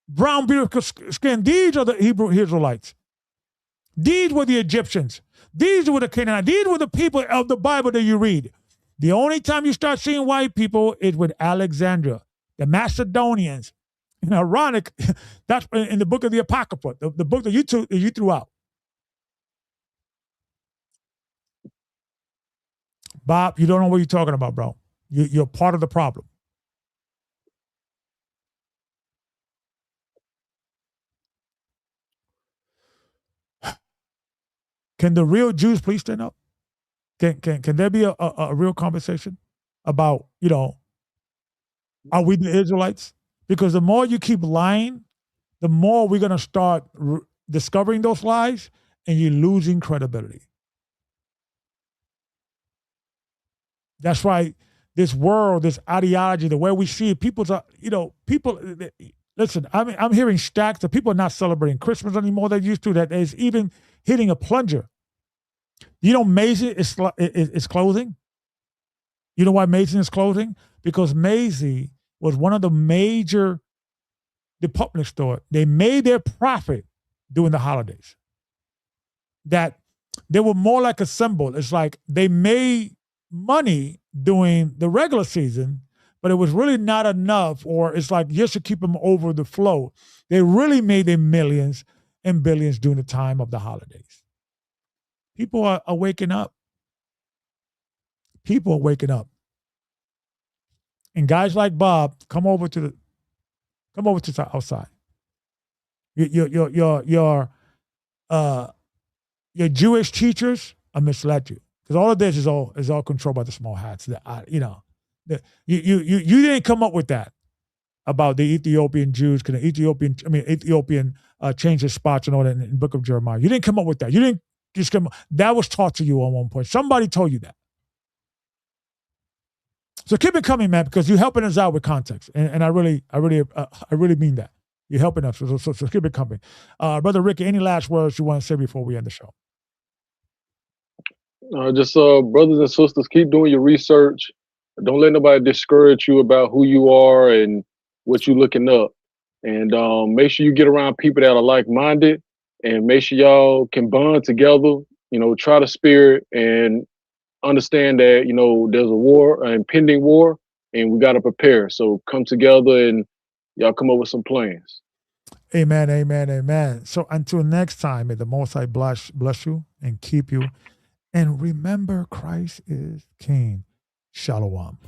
brown beautiful skin. These are the Hebrew Israelites. These were the Egyptians. These were the Canaanites. These were the people of the Bible that you read. The only time you start seeing white people is with Alexandria, the Macedonians. And ironic, that's in the book of the Apocrypha, the book that you threw out. Bob, you don't know what you're talking about, bro. You're part of the problem. Can the real Jews please stand up? Can there be a real conversation about, are we the Israelites? Because the more you keep lying, the more we're going to start discovering those lies, and you're losing credibility. That's why this world, this ideology, the way we see it, people, listen, I'm hearing stacks of people are not celebrating Christmas anymore they used to, that is even hitting a plunger. Maisie is closing? You know why Maisie is closing? Because Maisie was one of the major department store. They made their profit during the holidays. That they were more like a symbol. It's like they made money during the regular season, but it was really not enough, or it's like just to keep them over the flow. They really made their millions and billions during the time of the holidays. People are waking up. People are waking up. And guys like Bob, come over to the outside. Your Jewish teachers are misled you, because all of this is all controlled by the small hats. You didn't come up with that about the Ethiopian Jews. Can Ethiopian change their spots and all that in the book of Jeremiah? You didn't come up with that. You didn't just come. That was taught to you at one point. Somebody told you that. So keep it coming, man, because you're helping us out with context, and I really mean that. You're helping us, so keep it coming. Brother Ricky, any last words you want to say before we end the show? Just brothers and sisters, keep doing your research. Don't let nobody discourage you about who you are and what you're looking up. And make sure you get around people that are like-minded, and make sure y'all can bond together. Try the spirit and understand that, there's a war, an impending war, and we got to prepare. So come together and y'all come up with some plans. Amen, amen, amen. So until next time, may the Most High bless you and keep you. And remember, Christ is King. Shalom.